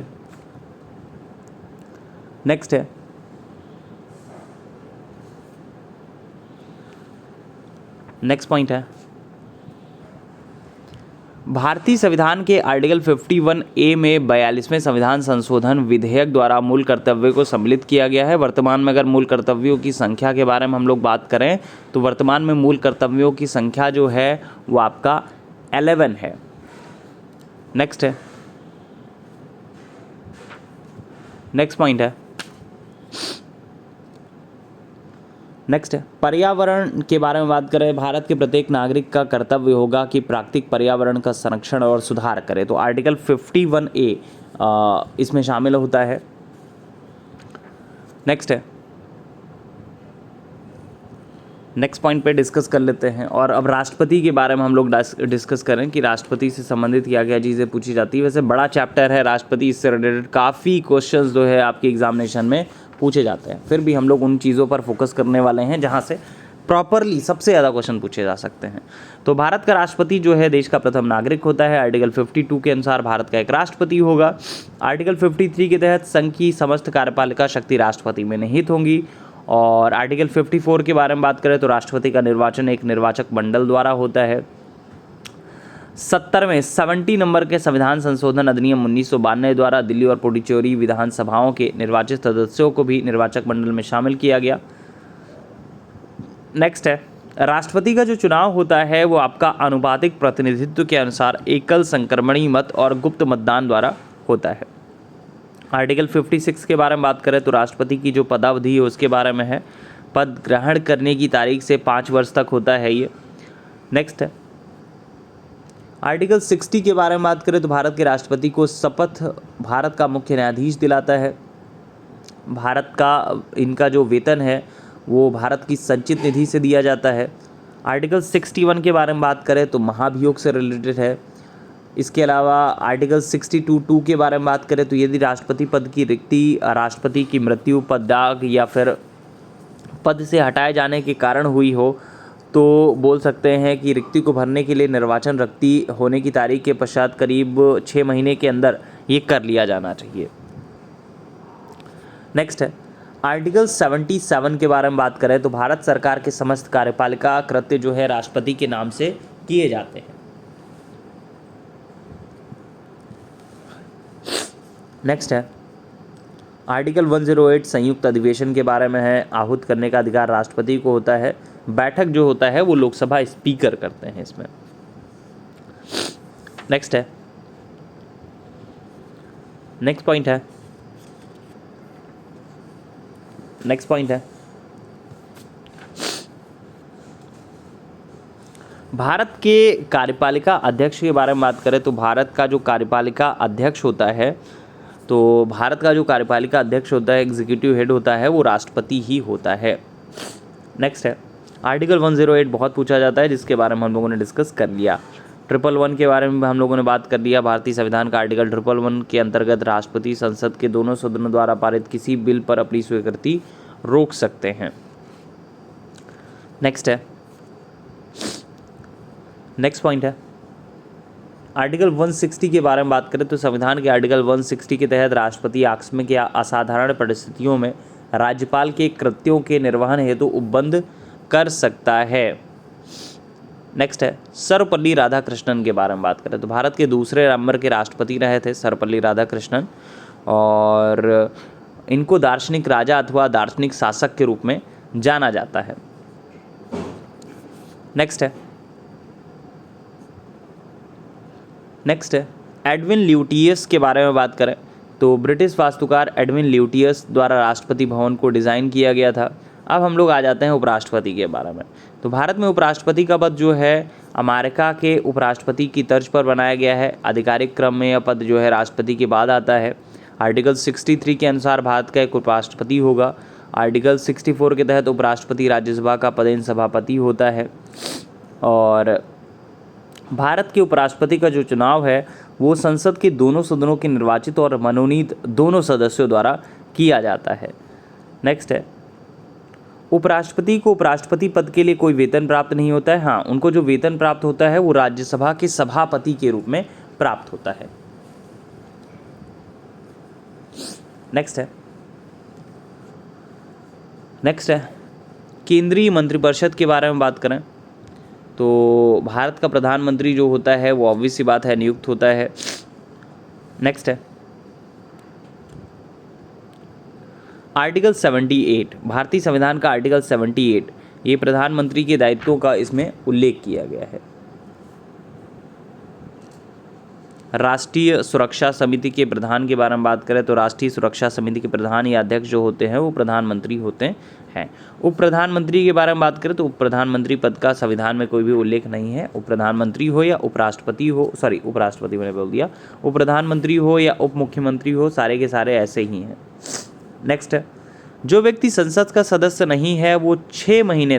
नेक्स्ट पॉइंट है, भारतीय संविधान के आर्टिकल 51A में 42वें संविधान संशोधन विधेयक द्वारा मूल कर्तव्य को सम्मिलित किया गया है। वर्तमान में अगर मूल कर्तव्यों की संख्या के बारे में हम लोग बात करें तो वर्तमान में मूल कर्तव्यों की संख्या जो है वो आपका 11 है। नेक्स्ट है, नेक्स्ट पॉइंट है, नेक्स्ट है, पर्यावरण के बारे में बात करें। भारत के प्रत्येक नागरिक का कर्तव्य होगा कि प्राकृतिक पर्यावरण का संरक्षण और सुधार करे। तो आर्टिकल 51A इसमें शामिल होता है। नेक्स्ट है, नेक्स्ट पॉइंट पे डिस्कस कर लेते हैं। और अब राष्ट्रपति के बारे में हम लोग डिस्कस करें कि राष्ट्रपति से संबंधित क्या क्या चीज़ें पूछी जाती है। वैसे बड़ा चैप्टर है राष्ट्रपति, इससे रिलेटेड काफ़ी क्वेश्चंस जो है आपके एग्जामिनेशन में पूछे जाते हैं। फिर भी हम लोग उन चीज़ों पर फोकस करने वाले हैं जहाँ से प्रॉपरली सबसे ज़्यादा क्वेश्चन पूछे जा सकते हैं। तो भारत का राष्ट्रपति जो है देश का प्रथम नागरिक होता है। आर्टिकल 52 के अनुसार भारत का एक राष्ट्रपति होगा। आर्टिकल 53 के तहत संघ की समस्त कार्यपालिका शक्ति राष्ट्रपति में निहित होंगी। और आर्टिकल 54 के बारे में बात करें तो राष्ट्रपति का निर्वाचन एक निर्वाचक मंडल द्वारा होता है। 70 नंबर के संविधान संशोधन अधिनियम 1992 द्वारा दिल्ली और पुडुचेरी विधानसभाओं के निर्वाचित सदस्यों को भी निर्वाचक मंडल में शामिल किया गया। नेक्स्ट है, राष्ट्रपति का जो चुनाव होता है वो आपका आनुपातिक प्रतिनिधित्व के अनुसार एकल संक्रमणी मत और गुप्त मतदान द्वारा होता है। आर्टिकल 56 के बारे में बात करें तो राष्ट्रपति की जो पदावधि है उसके बारे में है। पद ग्रहण करने की तारीख से 5 वर्ष तक होता है ये। नेक्स्ट है, आर्टिकल 60 के बारे में बात करें तो भारत के राष्ट्रपति को शपथ भारत का मुख्य न्यायाधीश दिलाता है। भारत का इनका जो वेतन है वो भारत की संचित निधि से दिया जाता है। आर्टिकल 61 के बारे में बात करें तो महाभियोग से रिलेटेड है। इसके अलावा आर्टिकल 62(2) के बारे में बात करें तो यदि राष्ट्रपति पद की रिक्ति राष्ट्रपति की मृत्यु, पदत्याग या फिर पद से हटाए जाने के कारण हुई हो तो बोल सकते हैं कि रिक्ति को भरने के लिए निर्वाचन रिक्ति होने की तारीख के पश्चात करीब 6 महीने के अंदर ये कर लिया जाना चाहिए। नेक्स्ट है, आर्टिकल 77 के बारे में बात करें तो भारत सरकार के समस्त कार्यपालिका कृत्य जो है राष्ट्रपति के नाम से किए जाते हैं। नेक्स्ट है, आर्टिकल 108 संयुक्त अधिवेशन के बारे में है। आहूत करने का अधिकार राष्ट्रपति को होता है। बैठक जो होता है वो लोकसभा स्पीकर करते हैं इसमें। नेक्स्ट है, नेक्स्ट पॉइंट है, नेक्स्ट पॉइंट है, भारत के कार्यपालिका अध्यक्ष के बारे में बात करें तो भारत का जो कार्यपालिका अध्यक्ष होता है तो भारत का जो कार्यपालिका अध्यक्ष होता है, एग्जीक्यूटिव हेड होता है, वो राष्ट्रपति ही होता है। नेक्स्ट है, आर्टिकल 108 बहुत पूछा जाता है जिसके बारे में हम लोगों ने डिस्कस कर लिया। 111 के बारे में हम लोगों ने बात कर लिया। भारतीय संविधान का आर्टिकल 111 के अंतर्गत राष्ट्रपति संसद के दोनों सदनों द्वारा पारित किसी बिल पर अपनी स्वीकृति रोक सकते हैं। नेक्स्ट है, नेक्स्ट पॉइंट है, आर्टिकल 160 के बारे में बात करें तो संविधान के आर्टिकल 160 के तहत राष्ट्रपति आकस्मिक या असाधारण परिस्थितियों में राज्यपाल के कृत्यों के निर्वहन हेतु उपबंध कर सकता है। नेक्स्ट है, सर्वपल्ली राधाकृष्णन के बारे में बात करें तो भारत के दूसरे नंबर के राष्ट्रपति रहे थे सर्वपल्ली राधाकृष्णन, और इनको दार्शनिक राजा अथवा दार्शनिक शासक के रूप में जाना जाता है। नेक्स्ट है, नेक्स्ट है, एडविन ल्यूटियस के बारे में बात करें तो ब्रिटिश वास्तुकार एडविन ल्यूटियस द्वारा राष्ट्रपति भवन को डिज़ाइन किया गया था। अब हम लोग आ जाते हैं उपराष्ट्रपति के बारे में। तो भारत में उपराष्ट्रपति का पद जो है अमेरिका के उपराष्ट्रपति की तर्ज पर बनाया गया है। आधिकारिक क्रम में यह पद जो है राष्ट्रपति के बाद आता है। आर्टिकल 63 के अनुसार भारत का एक उपराष्ट्रपति होगा। आर्टिकल 64 के तहत उपराष्ट्रपति राज्यसभा का पदेन सभापति होता है। और भारत के उपराष्ट्रपति का जो चुनाव है वो संसद के दोनों सदनों के निर्वाचित और मनोनीत दोनों सदस्यों द्वारा किया जाता है। नेक्स्ट है, उपराष्ट्रपति को उपराष्ट्रपति पद के लिए कोई वेतन प्राप्त नहीं होता है। हाँ, उनको जो वेतन प्राप्त होता है वो राज्यसभा के सभापति के रूप में प्राप्त होता है। नेक्स्ट है, नेक्स्ट है, केंद्रीय मंत्रिपरिषद के बारे में बात करें तो भारत का प्रधानमंत्री जो होता है वो ऑब्वियस सी बात है नियुक्त होता है। नेक्स्ट है आर्टिकल 78, भारतीय संविधान का आर्टिकल 78, ये प्रधानमंत्री के दायित्वों का इसमें उल्लेख किया गया है। राष्ट्रीय सुरक्षा समिति के प्रधान के बारे में बात करें तो राष्ट्रीय सुरक्षा समिति के प्रधान या अध्यक्ष जो होते हैं वो प्रधानमंत्री होते हैं। उप प्रधानमंत्री के बारे में बात करें तो उप प्रधानमंत्री पद का संविधान में कोई भी उल्लेख नहीं है। उप प्रधानमंत्री हो या उपराष्ट्रपति हो, सॉरी उपराष्ट्रपति मैंने बोल दिया, उप प्रधानमंत्री हो या उप मुख्यमंत्री हो, सारे के सारे ऐसे ही हैं। नेक्स्ट है जो व्यक्ति संसद का सदस्य नहीं है वो 6 महीने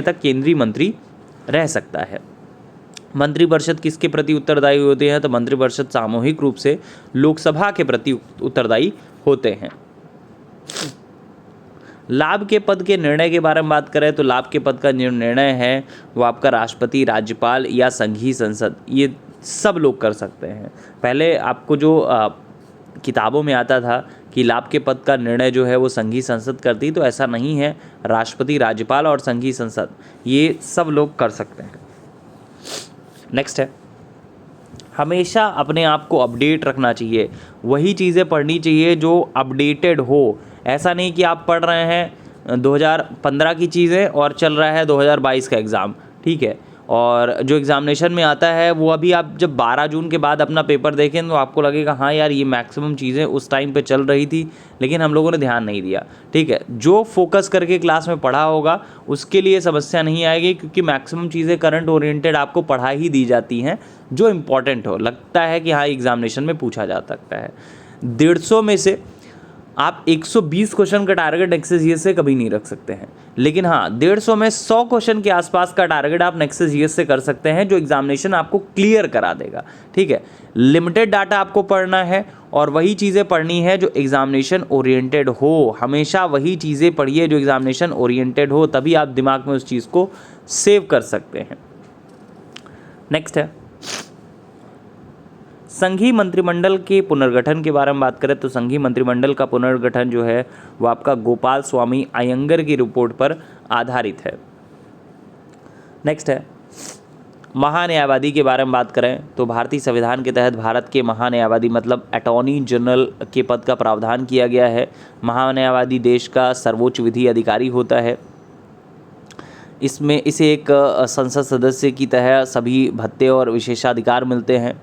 तक केंद्रीय मंत्री रह सकता है। मंत्रिपरिषद किसके प्रति उत्तरदायी होते हैं? तो मंत्रिपरिषद सामूहिक रूप से लोकसभा के प्रति उत्तरदायी होते हैं। लाभ के पद के निर्णय के बारे में बात करें तो लाभ के पद का जो निर्णय है वो आपका राष्ट्रपति, राज्यपाल या संघीय संसद, ये सब लोग कर सकते हैं। पहले आपको जो किताबों में आता था कि लाभ के पद का निर्णय जो है वो संघीय संसद करती, तो ऐसा नहीं है। राष्ट्रपति, राज्यपाल और संघीय संसद ये सब लोग कर सकते हैं। नेक्स्ट है हमेशा अपने आप को अपडेट रखना चाहिए, वही चीज़ें पढ़नी चाहिए जो अपडेटेड हो। ऐसा नहीं कि आप पढ़ रहे हैं 2015 की चीज़ें और चल रहा है 2022 का एग्ज़ाम, ठीक है, और जो एग्ज़ामिनेशन में आता है वो अभी आप जब 12 जून के बाद अपना पेपर देखें तो आपको लगेगा हाँ यार ये मैक्सिमम चीज़ें उस टाइम पे चल रही थी लेकिन हम लोगों ने ध्यान नहीं दिया, ठीक है। जो फोकस करके क्लास में पढ़ा होगा उसके लिए समस्या नहीं आएगी, क्योंकि मैक्सिमम चीज़ें करंट ओरिएंटेड आपको पढ़ा ही दी जाती हैं जो इम्पॉर्टेंट हो, लगता है कि हाँ एग्ज़ामिनेशन में पूछा जा सकता है। 150 में से आप 120 क्वेश्चन का टारगेट नेक्सस जीएस से कभी नहीं रख सकते हैं, लेकिन हाँ 150 में 100 क्वेश्चन के आसपास का टारगेट आप नेक्सस जीएस से कर सकते हैं, जो एग्जामिनेशन आपको क्लियर करा देगा, ठीक है। लिमिटेड डाटा आपको पढ़ना है और वही चीज़ें पढ़नी है जो एग्जामिनेशन ओरिएंटेड हो। हमेशा वही चीज़ें पढ़िए जो एग्जामिनेशन ओरिएंटेड हो, तभी आप दिमाग में उस चीज़ को सेव कर सकते हैं। नेक्स्ट है संघीय मंत्रिमंडल के पुनर्गठन के बारे में बात करें तो संघीय मंत्रिमंडल का पुनर्गठन जो है वो आपका गोपाल स्वामी अयंगर की रिपोर्ट पर आधारित है। नेक्स्ट है महान्यायवादी के बारे में बात करें तो भारतीय संविधान के तहत भारत के महान्यायवादी मतलब अटॉर्नी जनरल के पद का प्रावधान किया गया है। महान्यायवादी देश का सर्वोच्च विधि अधिकारी होता है। इसमें इसे एक संसद सदस्य की तरह सभी भत्ते और विशेषाधिकार मिलते हैं,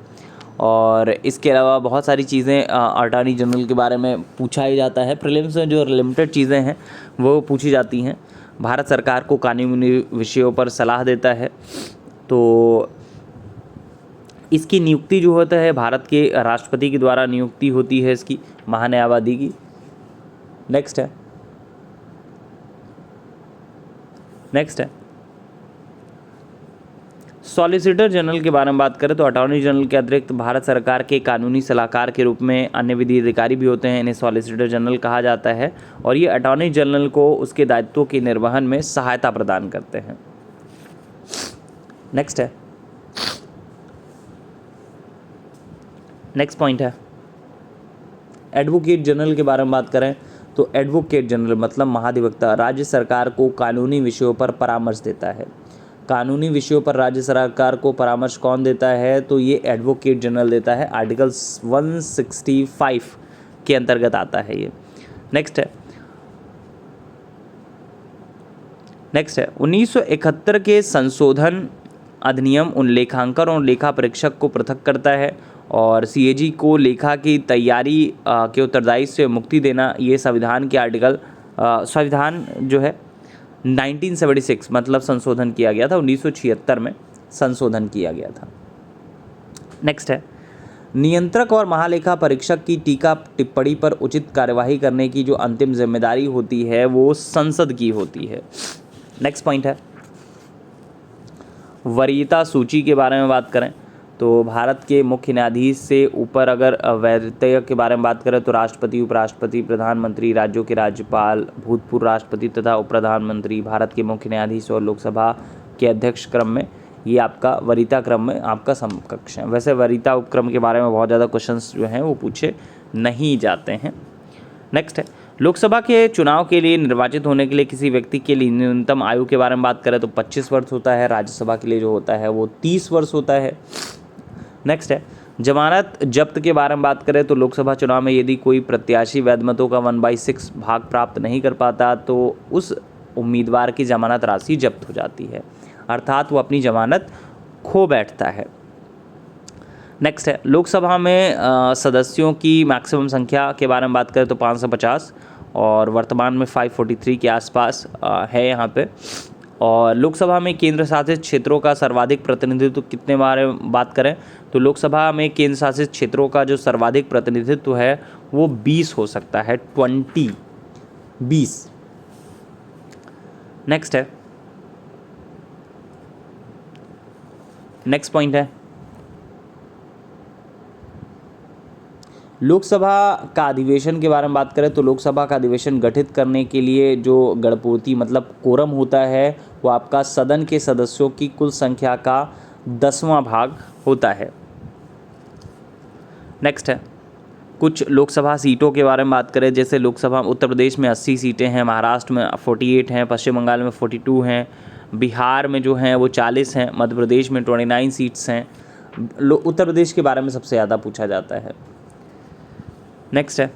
और इसके अलावा बहुत सारी चीज़ें अटॉर्नी जनरल के बारे में पूछा ही जाता है। प्रीलिम्स में जो लिमिटेड चीज़ें हैं वो पूछी जाती हैं। भारत सरकार को कानूनी विषयों पर सलाह देता है, तो इसकी नियुक्ति जो होता है भारत के राष्ट्रपति के द्वारा नियुक्ति होती है इसकी, महान्यायवादी की। नेक्स्ट है सॉलिसिटर जनरल के बारे में बात करें तो अटॉर्नी जनरल के अतिरिक्त भारत सरकार के कानूनी सलाहकार के रूप में अन्य विधि अधिकारी भी होते हैं, इन्हें सॉलिसिटर जनरल कहा जाता है, और ये अटॉर्नी जनरल को उसके दायित्वों के निर्वहन में सहायता प्रदान करते हैं। नेक्स्ट पॉइंट है एडवोकेट जनरल के बारे में बात करें तो एडवोकेट जनरल मतलब महाधिवक्ता राज्य सरकार को कानूनी विषयों पर परामर्श देता है। कानूनी विषयों पर राज्य सरकार को परामर्श कौन देता है? तो ये एडवोकेट जनरल देता है। आर्टिकल 165 के अंतर्गत आता है ये। नेक्स्ट है 1971 के संशोधन अधिनियम उन लेखांकन और लेखा परीक्षक को पृथक करता है, और सीएजी को लेखा की तैयारी के उत्तरदायित्व से मुक्ति देना ये संविधान के संविधान जो है 1976 मतलब संशोधन किया गया था, 1976 में संशोधन किया गया था। नेक्स्ट है नियंत्रक और महालेखा परीक्षक की टीका टिप्पणी पर उचित कार्यवाही करने की जो अंतिम जिम्मेदारी होती है वो संसद की होती है। नेक्स्ट पॉइंट है वरीयता सूची के बारे में बात करें तो भारत के मुख्य न्यायाधीश से ऊपर अगर वरीयता के बारे में बात करें तो राष्ट्रपति, उपराष्ट्रपति, प्रधानमंत्री, राज्यों के राज्यपाल, भूतपूर्व राष्ट्रपति तथा उप प्रधानमंत्री, भारत के मुख्य न्यायाधीश और लोकसभा के अध्यक्ष क्रम में ये आपका वरीयता क्रम में आपका समकक्ष है। वैसे वरीयता उपक्रम के बारे में बहुत ज़्यादा क्वेश्चंस जो हैं वो पूछे नहीं जाते हैं। नेक्स्ट है लोकसभा के चुनाव के लिए निर्वाचित होने के लिए किसी व्यक्ति के लिए न्यूनतम आयु के बारे में बात करें तो 25 वर्ष होता है। राज्यसभा के लिए जो होता है वो 30 वर्ष होता है। नेक्स्ट है जमानत जब्त के बारे में बात करें तो लोकसभा चुनाव में यदि कोई प्रत्याशी वैध मतों का 1/6 भाग प्राप्त नहीं कर पाता तो उस उम्मीदवार की जमानत राशि जब्त हो जाती है, अर्थात वो अपनी जमानत खो बैठता है। नेक्स्ट है लोकसभा में सदस्यों की मैक्सिमम संख्या के बारे में बात करें तो 550 और वर्तमान में 543 के आसपास है यहाँ पे। और लोकसभा में केंद्र शासित क्षेत्रों का सर्वाधिक प्रतिनिधित्व कितने बारे में बात करें तो लोकसभा में केंद्र शासित क्षेत्रों का जो सर्वाधिक प्रतिनिधित्व है वो 20 हो सकता है, 20। नेक्स्ट है नेक्स्ट पॉइंट है लोकसभा का अधिवेशन के बारे में बात करें तो लोकसभा का अधिवेशन गठित करने के लिए जो गणपूर्ति मतलब कोरम होता है वो आपका सदन के सदस्यों की कुल संख्या का 10वां भाग होता है। नेक्स्ट है कुछ लोकसभा सीटों के बारे में बात करें, जैसे लोकसभा उत्तर प्रदेश में 80 सीटें हैं, महाराष्ट्र में 48 हैं, पश्चिम बंगाल में 42 हैं, बिहार में जो हैं वो 40 हैं, मध्य प्रदेश में 29 सीट्स हैं। उत्तर प्रदेश के बारे में सबसे ज़्यादा पूछा जाता है। नेक्स्ट है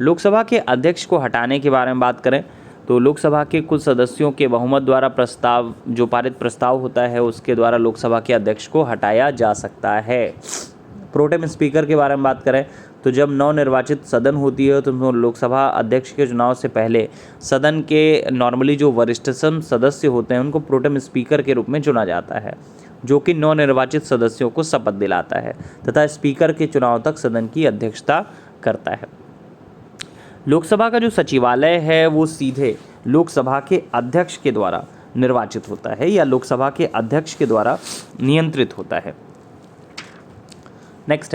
लोकसभा के अध्यक्ष को हटाने के बारे में बात करें तो लोकसभा के कुल सदस्यों के बहुमत द्वारा पारित प्रस्ताव होता है उसके द्वारा लोकसभा के अध्यक्ष को हटाया जा सकता है। प्रोटेम स्पीकर के बारे में बात करें तो जब नवनिर्वाचित सदन होती है तो लोकसभा अध्यक्ष के चुनाव से पहले सदन के नॉर्मली जो वरिष्ठतम सदस्य होते हैं उनको प्रोटेम स्पीकर के रूप में चुना जाता है, जो कि नवनिर्वाचित सदस्यों को शपथ दिलाता है तथा स्पीकर के चुनाव तक सदन की अध्यक्षता करता है। लोकसभा का जो सचिवालय है वो सीधे लोकसभा के अध्यक्ष के द्वारा निर्वाचित होता है या लोकसभा के अध्यक्ष के द्वारा नियंत्रित होता है। नेक्स्ट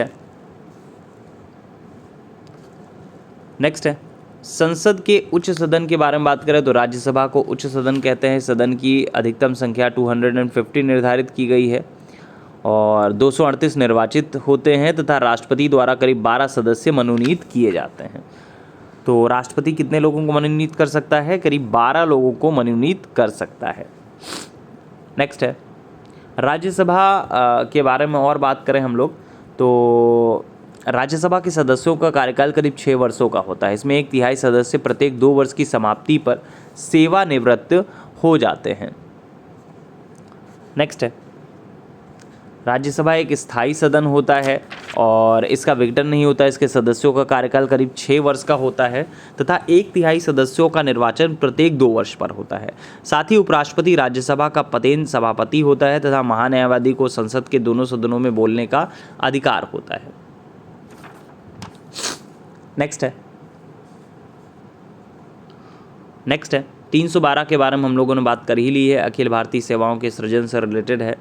है संसद के उच्च सदन के बारे में बात करें तो राज्यसभा को उच्च सदन कहते हैं। सदन की अधिकतम संख्या 250 निर्धारित की गई है और 238 निर्वाचित होते हैं तथा राष्ट्रपति द्वारा करीब 12 सदस्य मनोनीत किए जाते हैं। तो राष्ट्रपति कितने लोगों को मनोनीत कर सकता है? करीब 12 लोगों को मनोनीत कर सकता है। नेक्स्ट है राज्यसभा के बारे में और बात करें हम लोग तो राज्यसभा के सदस्यों का कार्यकाल करीब 6 वर्षों का होता है। इसमें 1/3 सदस्य प्रत्येक 2 वर्ष की समाप्ति पर सेवानिवृत्त हो जाते हैं। नेक्स्ट है राज्यसभा एक स्थायी सदन होता है और इसका विघटन नहीं होता। इसके सदस्यों का कार्यकाल करीब 6 वर्ष का होता है तथा 1/3 सदस्यों का निर्वाचन प्रत्येक 2 वर्ष पर होता है। साथ ही उपराष्ट्रपति राज्यसभा का पदेन सभापति होता है तथा महान्यायवादी को संसद के दोनों सदनों में बोलने का अधिकार होता है। नेक्स्ट है 312 के बारे में हम लोगों ने बात कर ही ली है, अखिल भारतीय सेवाओं के सृजन से रिलेटेड है।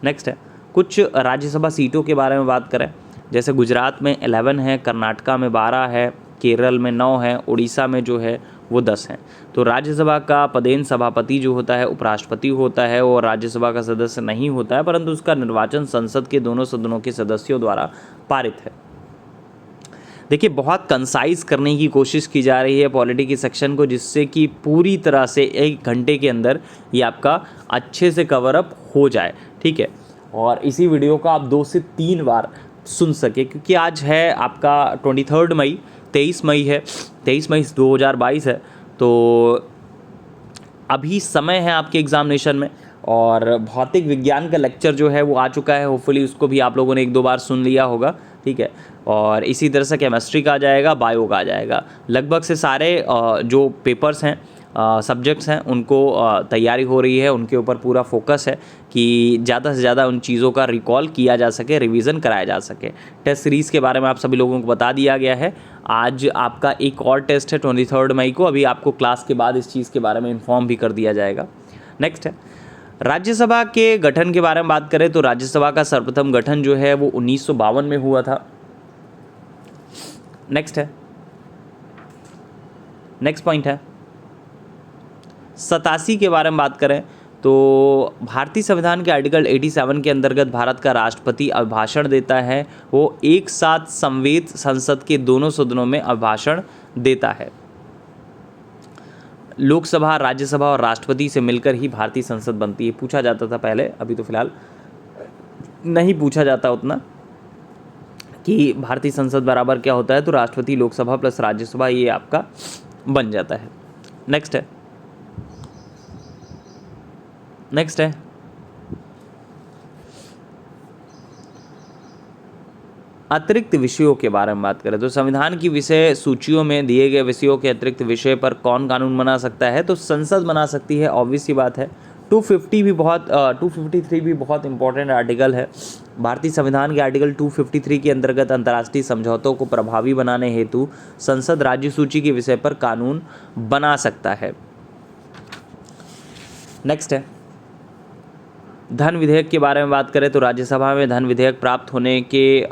नेक्स्ट है कुछ राज्यसभा सीटों के बारे में बात करें, जैसे गुजरात में 11 है, कर्नाटका में 12 है, केरल में 9 है, उड़ीसा में जो है वो 10 हैं। तो राज्यसभा का पदेन सभापति जो होता है उपराष्ट्रपति होता है और राज्यसभा का सदस्य नहीं होता है, परंतु उसका निर्वाचन संसद के दोनों सदनों के सदस्यों द्वारा पारित है। देखिए बहुत कंसाइज करने की कोशिश की जा रही है पॉलिटी के सेक्शन को, जिससे कि पूरी तरह से 1 घंटे के अंदर ये आपका अच्छे से कवर अप हो जाए, ठीक है। और इसी वीडियो को आप 2 से 3 बार सुन सके, क्योंकि आज है आपका 23 मई, 23 मई है, 23 मई 2022 है। तो अभी समय है आपके एग्जामिनेशन में और भौतिक विज्ञान का लेक्चर जो है वो आ चुका है, होपफुली उसको भी आप लोगों ने 1-2 बार सुन लिया होगा, ठीक है। और इसी तरह से केमिस्ट्री का आ जाएगा, बायो का आ जाएगा। लगभग से सारे जो पेपर्स हैं सब्जेक्ट्स हैं उनको तैयारी हो रही है, उनके ऊपर पूरा फोकस है कि ज़्यादा से ज़्यादा उन चीज़ों का रिकॉल किया जा सके, रिवीजन कराया जा सके। टेस्ट सीरीज़ के बारे में आप सभी लोगों को बता दिया गया है। आज आपका एक और टेस्ट है 23 मई को, अभी आपको क्लास के बाद इस चीज़ के बारे में इन्फॉर्म भी कर दिया जाएगा। नेक्स्ट है राज्यसभा के गठन के बारे में बात करें तो राज्यसभा का सर्वप्रथम गठन जो है वो 1952 में हुआ था। नेक्स्ट पॉइंट है 87 के बारे में बात करें तो भारतीय संविधान के आर्टिकल 87 के अंतर्गत भारत का राष्ट्रपति अभिभाषण देता है, वो एक साथ समवेत संसद के दोनों सदनों में अभिभाषण देता है। लोकसभा, राज्यसभा और राष्ट्रपति से मिलकर ही भारतीय संसद बनती है। पूछा जाता था पहले, अभी तो फिलहाल नहीं पूछा जाता उतना कि भारतीय संसद बराबर क्या होता है, तो राष्ट्रपति, लोकसभा प्लस राज्यसभा ये आपका बन जाता है। नेक्स्ट है अतिरिक्त विषयों के बारे में बात करें तो संविधान की विषय सूचियों में दिए गए विषयों के अतिरिक्त विषय पर कौन कानून बना सकता है, तो संसद बना सकती है, ऑब्वियस सी बात है। 253 भी बहुत इंपॉर्टेंट आर्टिकल है। भारतीय संविधान के आर्टिकल 253 के अंतर्गत अंतर्राष्ट्रीय समझौतों को प्रभावी बनाने हेतु संसद राज्य सूची के विषय पर कानून बना सकता है। नेक्स्ट है धन विधेयक के बारे में बात करें तो राज्यसभा में धन विधेयक प्राप्त होने के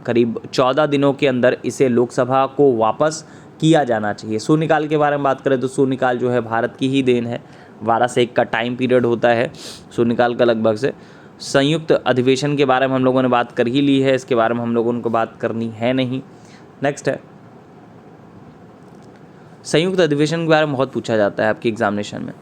करीब 14 दिनों के अंदर इसे लोकसभा को वापस किया जाना चाहिए। शून्यकाल के बारे में बात करें तो शून्यकाल जो है भारत की ही देन है। 12 से 1 का टाइम पीरियड होता है शून्यकाल का लगभग से। संयुक्त अधिवेशन के बारे में हम लोगों ने बात कर ही ली है, इसके बारे में हम लोगों को बात करनी है नहीं। नेक्स्ट है संयुक्त अधिवेशन के बारे में बहुत पूछा जाता है आपके एग्जामिनेशन में।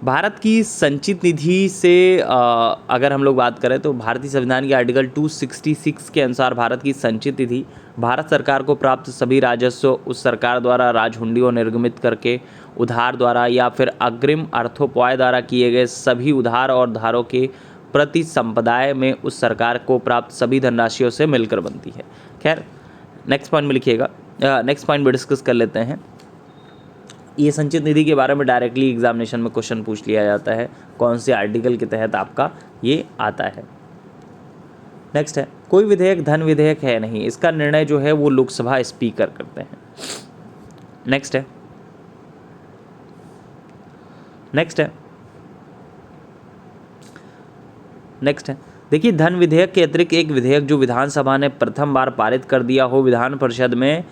भारत की संचित निधि से अगर हम लोग बात करें तो भारतीय संविधान के आर्टिकल 266 के अनुसार भारत की संचित निधि भारत सरकार को प्राप्त सभी राजस्व उस सरकार द्वारा राजहुंडियों निर्गमित करके उधार द्वारा या फिर अग्रिम अर्थोपाय द्वारा किए गए सभी उधार और धारों के प्रति संपदाय में उस सरकार को प्राप्त सभी धनराशियों से मिलकर बनती है। खैर नेक्स्ट पॉइंट में लिखिएगा, नेक्स्ट पॉइंट में डिस्कस कर लेते हैं। ये संचित निधि के बारे में डायरेक्टली एग्जामिनेशन में क्वेश्चन पूछ लिया जाता है, कौन से आर्टिकल के तहत आपका ये आता है। नेक्स्ट है कोई विधेयक धन विधेयक है नहीं, इसका निर्णय जो है वो लोकसभा स्पीकर करते हैं। नेक्स्ट है देखिए धन विधेयक के अतिरिक्त एक विधेयक जो विधानसभा ने प्रथम बार पारित कर दिया हो विधान परिषद में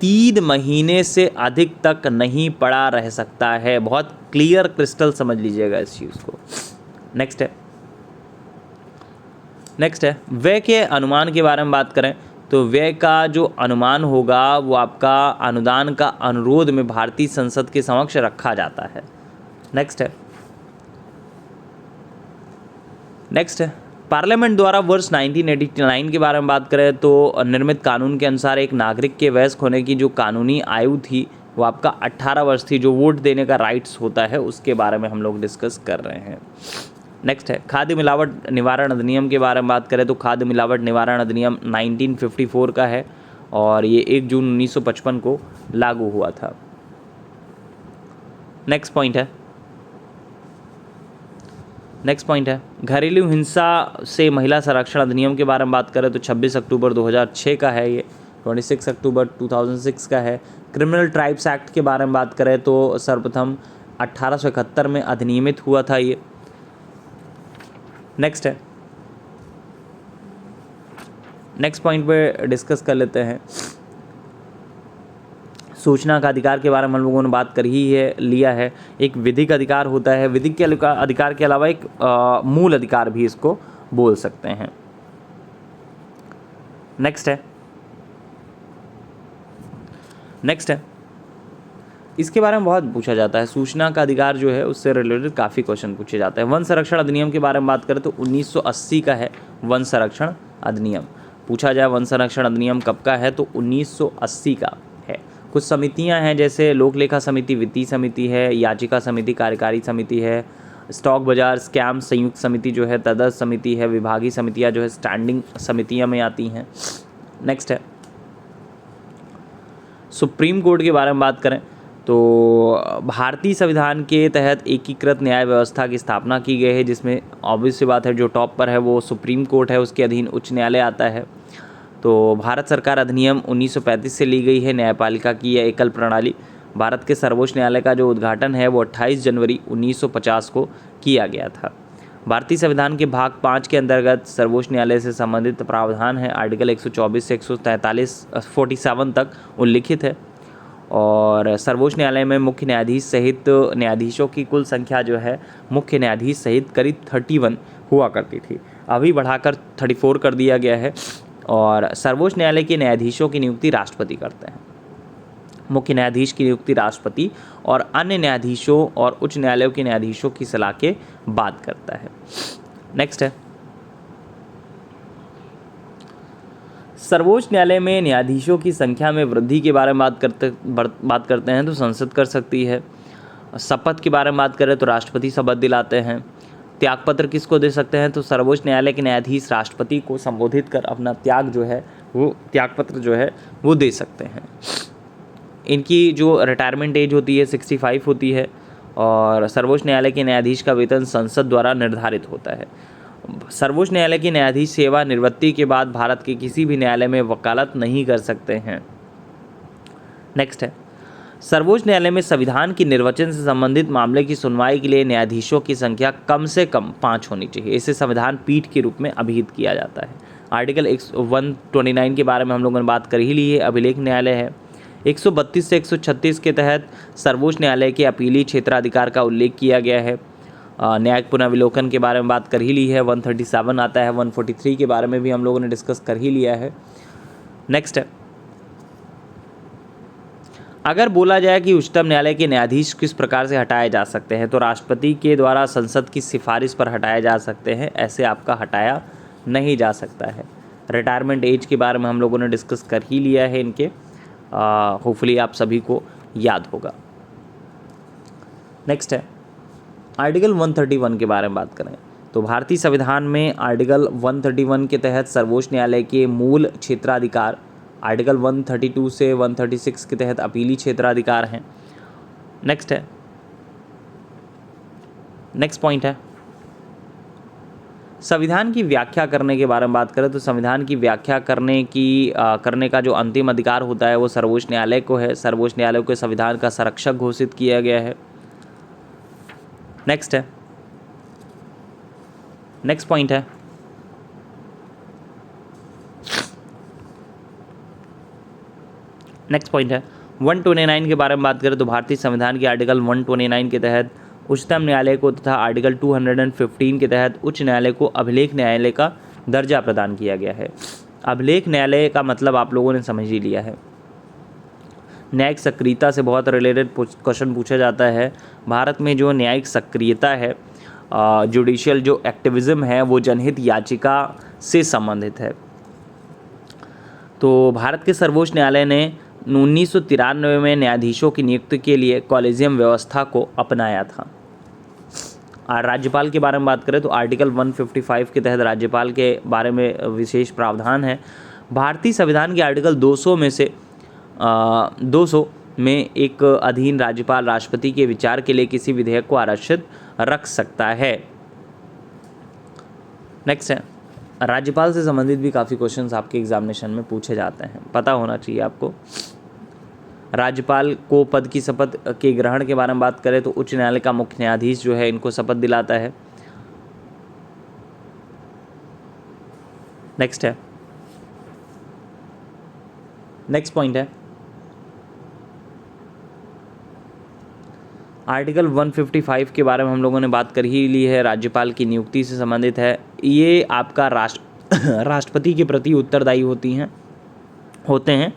3 महीने से अधिक तक नहीं पड़ा रह सकता है। बहुत क्लियर क्रिस्टल समझ लीजिएगा इस चीज़ को। नेक्स्ट है व्यय के अनुमान के बारे में बात करें तो व्यय का जो अनुमान होगा वो आपका अनुदान का अनुरोध में भारतीय संसद के समक्ष रखा जाता है। नेक्स्ट है पार्लियामेंट द्वारा वर्ष 1989 के बारे में बात करें तो निर्मित कानून के अनुसार एक नागरिक के वयस्क होने की जो कानूनी आयु थी वो आपका 18 वर्ष थी। जो वोट देने का राइट्स होता है उसके बारे में हम लोग डिस्कस कर रहे हैं। नेक्स्ट है खाद्य मिलावट निवारण अधिनियम के बारे में बात करें तो खाद्य मिलावट निवारण अधिनियम 1954 का है और ये 1 जून 1955 को लागू हुआ था। नेक्स्ट पॉइंट है घरेलू हिंसा से महिला संरक्षण अधिनियम के बारे में बात करें तो 26 अक्टूबर 2006 का है, ये 26 अक्टूबर 2006 का है। क्रिमिनल ट्राइब्स एक्ट के बारे में बात करें तो सर्वप्रथम 1871 में अधिनियमित हुआ था ये। नेक्स्ट पॉइंट पे डिस्कस कर लेते हैं सूचना का अधिकार के बारे में हम लोगों ने बात कर ही लिया है। एक विधिक अधिकार होता है, विधिक के अधिकार के अलावा एक मूल अधिकार भी इसको बोल सकते हैं। नेक्स्ट है इसके बारे में बहुत पूछा जाता है। सूचना का अधिकार जो है उससे रिलेटेड काफ़ी क्वेश्चन पूछे जाते हैं। वन संरक्षण अधिनियम के बारे में बात करें तो 1980 का है वन संरक्षण अधिनियम। पूछा जाए वन संरक्षण अधिनियम कब का है तो 1980 का है। कुछ समितियां हैं जैसे लोक लेखा समिति, वित्तीय समिति है, याचिका समिति, कार्यकारी समिति है, स्टॉक बाजार स्कैम संयुक्त समिति जो है, तदर्थ समिति है, विभागीय समितियां जो है स्टैंडिंग समितियां में आती हैं। नेक्स्ट है सुप्रीम कोर्ट के बारे में बात करें तो भारतीय संविधान के तहत एकीकृत न्याय व्यवस्था की स्थापना की गई है, जिसमें ऑब्वियस सी बात है जो टॉप पर है वो सुप्रीम कोर्ट है, उसके अधीन उच्च न्यायालय आता है। तो भारत सरकार अधिनियम 1935 से ली गई है न्यायपालिका की यह एकल प्रणाली। भारत के सर्वोच्च न्यायालय का जो उद्घाटन है वो 28 जनवरी 1950 को किया गया था। भारतीय संविधान के भाग 5 के अंतर्गत सर्वोच्च न्यायालय से संबंधित प्रावधान है आर्टिकल 124 से 147 तक उल्लिखित है। और सर्वोच्च न्यायालय में मुख्य न्यायाधीश सहित न्यायाधीशों की कुल संख्या जो है मुख्य न्यायाधीश सहित करीब 31 हुआ करती थी, अभी बढ़ाकर 34 कर दिया गया है। और सर्वोच्च न्यायालय के न्यायाधीशों की नियुक्ति राष्ट्रपति करते हैं। मुख्य न्यायाधीश की नियुक्ति राष्ट्रपति और अन्य न्यायाधीशों और उच्च न्यायालयों के न्यायाधीशों की सलाह के बाद करता है। नेक्स्ट है, सर्वोच्च न्यायालय में न्यायाधीशों की संख्या में वृद्धि के बारे में बात करते हैं तो संसद कर सकती है। शपथ के बारे में बात करें तो राष्ट्रपति शपथ दिलाते हैं। त्यागपत्र किसको दे सकते हैं तो सर्वोच्च न्यायालय के न्यायाधीश राष्ट्रपति को संबोधित कर अपना त्याग जो है वो त्यागपत्र जो है वो दे सकते हैं। इनकी जो रिटायरमेंट एज होती है 65 होती है और सर्वोच्च न्यायालय के न्यायाधीश का वेतन संसद द्वारा निर्धारित होता है। सर्वोच्च न्यायालय के न्यायाधीश सेवा निवृत्ति के बाद भारत के किसी भी न्यायालय में वकालत नहीं कर सकते हैं। नेक्स्ट है, सर्वोच्च न्यायालय में संविधान की निर्वचन से संबंधित मामले की सुनवाई के लिए न्यायाधीशों की संख्या कम से कम 5 होनी चाहिए। इसे संविधान पीठ के रूप में अभिहित किया जाता है। आर्टिकल 129 के बारे में हम लोगों ने बात कर ही ली है, अभिलेख न्यायालय है। 132 से 136 के तहत सर्वोच्च न्यायालय के अपीली क्षेत्राधिकार का उल्लेख किया गया है। न्यायिक पुनर्विलोकन के बारे में बात कर ही ली है। 137 आता है, 143 के बारे में भी हम लोगों ने डिस्कस कर ही लिया है। नेक्स्ट है, अगर बोला जाए कि उच्चतम न्यायालय के न्यायाधीश किस प्रकार से हटाए जा सकते हैं तो राष्ट्रपति के द्वारा संसद की सिफारिश पर हटाए जा सकते हैं, ऐसे आपका हटाया नहीं जा सकता है। रिटायरमेंट एज के बारे में हम लोगों ने डिस्कस कर ही लिया है, इनके होपफुली आप सभी को याद होगा। नेक्स्ट है, आर्टिकल 131 के बारे में बात करें तो भारतीय संविधान में आर्टिकल 131 के तहत सर्वोच्च न्यायालय के मूल क्षेत्राधिकार, आर्टिकल 132 से 136 के तहत अपीली क्षेत्राधिकार हैं। नेक्स्ट है, नेक्स्ट पॉइंट है, संविधान की व्याख्या करने के बारे में बात करें तो संविधान की व्याख्या करने का जो अंतिम अधिकार होता है वो सर्वोच्च न्यायालय को है। सर्वोच्च न्यायालय को संविधान का संरक्षक घोषित किया गया है। नेक्स्ट है, नेक्स्ट पॉइंट है, नेक्स्ट पॉइंट है 129 के बारे में बात करें तो भारतीय संविधान के आर्टिकल 129 के तहत उच्चतम न्यायालय को तथा आर्टिकल 215 के तहत उच्च न्यायालय को अभिलेख न्यायालय का दर्जा प्रदान किया गया है। अभिलेख न्यायालय का मतलब आप लोगों ने समझ ही लिया है। न्यायिक सक्रियता से बहुत रिलेटेड क्वेश्चन पूछा जाता है। भारत में जो न्यायिक सक्रियता है, जुडिशियल जो एक्टिविज्म है वो जनहित याचिका से संबंधित है। तो भारत के सर्वोच्च न्यायालय ने 1993 में न्यायाधीशों की नियुक्ति के लिए कॉलेजियम व्यवस्था को अपनाया था। राज्यपाल के बारे में बात करें तो आर्टिकल 155 के तहत राज्यपाल के बारे में विशेष प्रावधान है। भारतीय संविधान के आर्टिकल 200 में एक अधीन राज्यपाल राष्ट्रपति के विचार के लिए किसी विधेयक को आरक्षित रख सकता है। नेक्स्ट है, राज्यपाल से संबंधित भी काफ़ी क्वेश्चंस आपके एग्जामिनेशन में पूछे जाते हैं, पता होना चाहिए आपको। राज्यपाल को पद की शपथ के ग्रहण के बारे में बात करें तो उच्च न्यायालय का मुख्य न्यायाधीश जो है इनको शपथ दिलाता है। नेक्स्ट है, नेक्स्ट पॉइंट है आर्टिकल 155 के बारे में हम लोगों ने बात कर ही ली है, राज्यपाल की नियुक्ति से संबंधित है। ये आपका राष्ट्रपति के प्रति उत्तरदायी होते हैं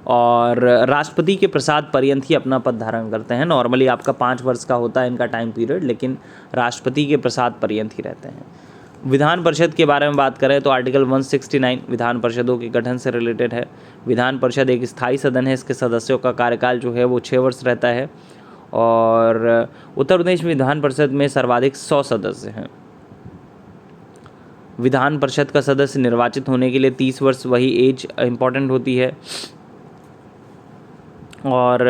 और राष्ट्रपति के प्रसाद पर्यंत ही अपना पद धारण करते हैं। नॉर्मली आपका 5 वर्ष का होता है इनका टाइम पीरियड, लेकिन राष्ट्रपति के प्रसाद पर्यंत ही रहते हैं। विधान परिषद के बारे में बात करें तो आर्टिकल 169 विधान परिषदों के गठन से रिलेटेड है। विधान परिषद एक स्थायी सदन है, इसके सदस्यों का कार्यकाल जो है वो 6 वर्ष रहता है और उत्तर प्रदेश में विधान परिषद में सर्वाधिक 100 सदस्य हैं। विधान परिषद का सदस्य निर्वाचित होने के लिए 30 वर्ष वही एज इम्पॉर्टेंट होती है और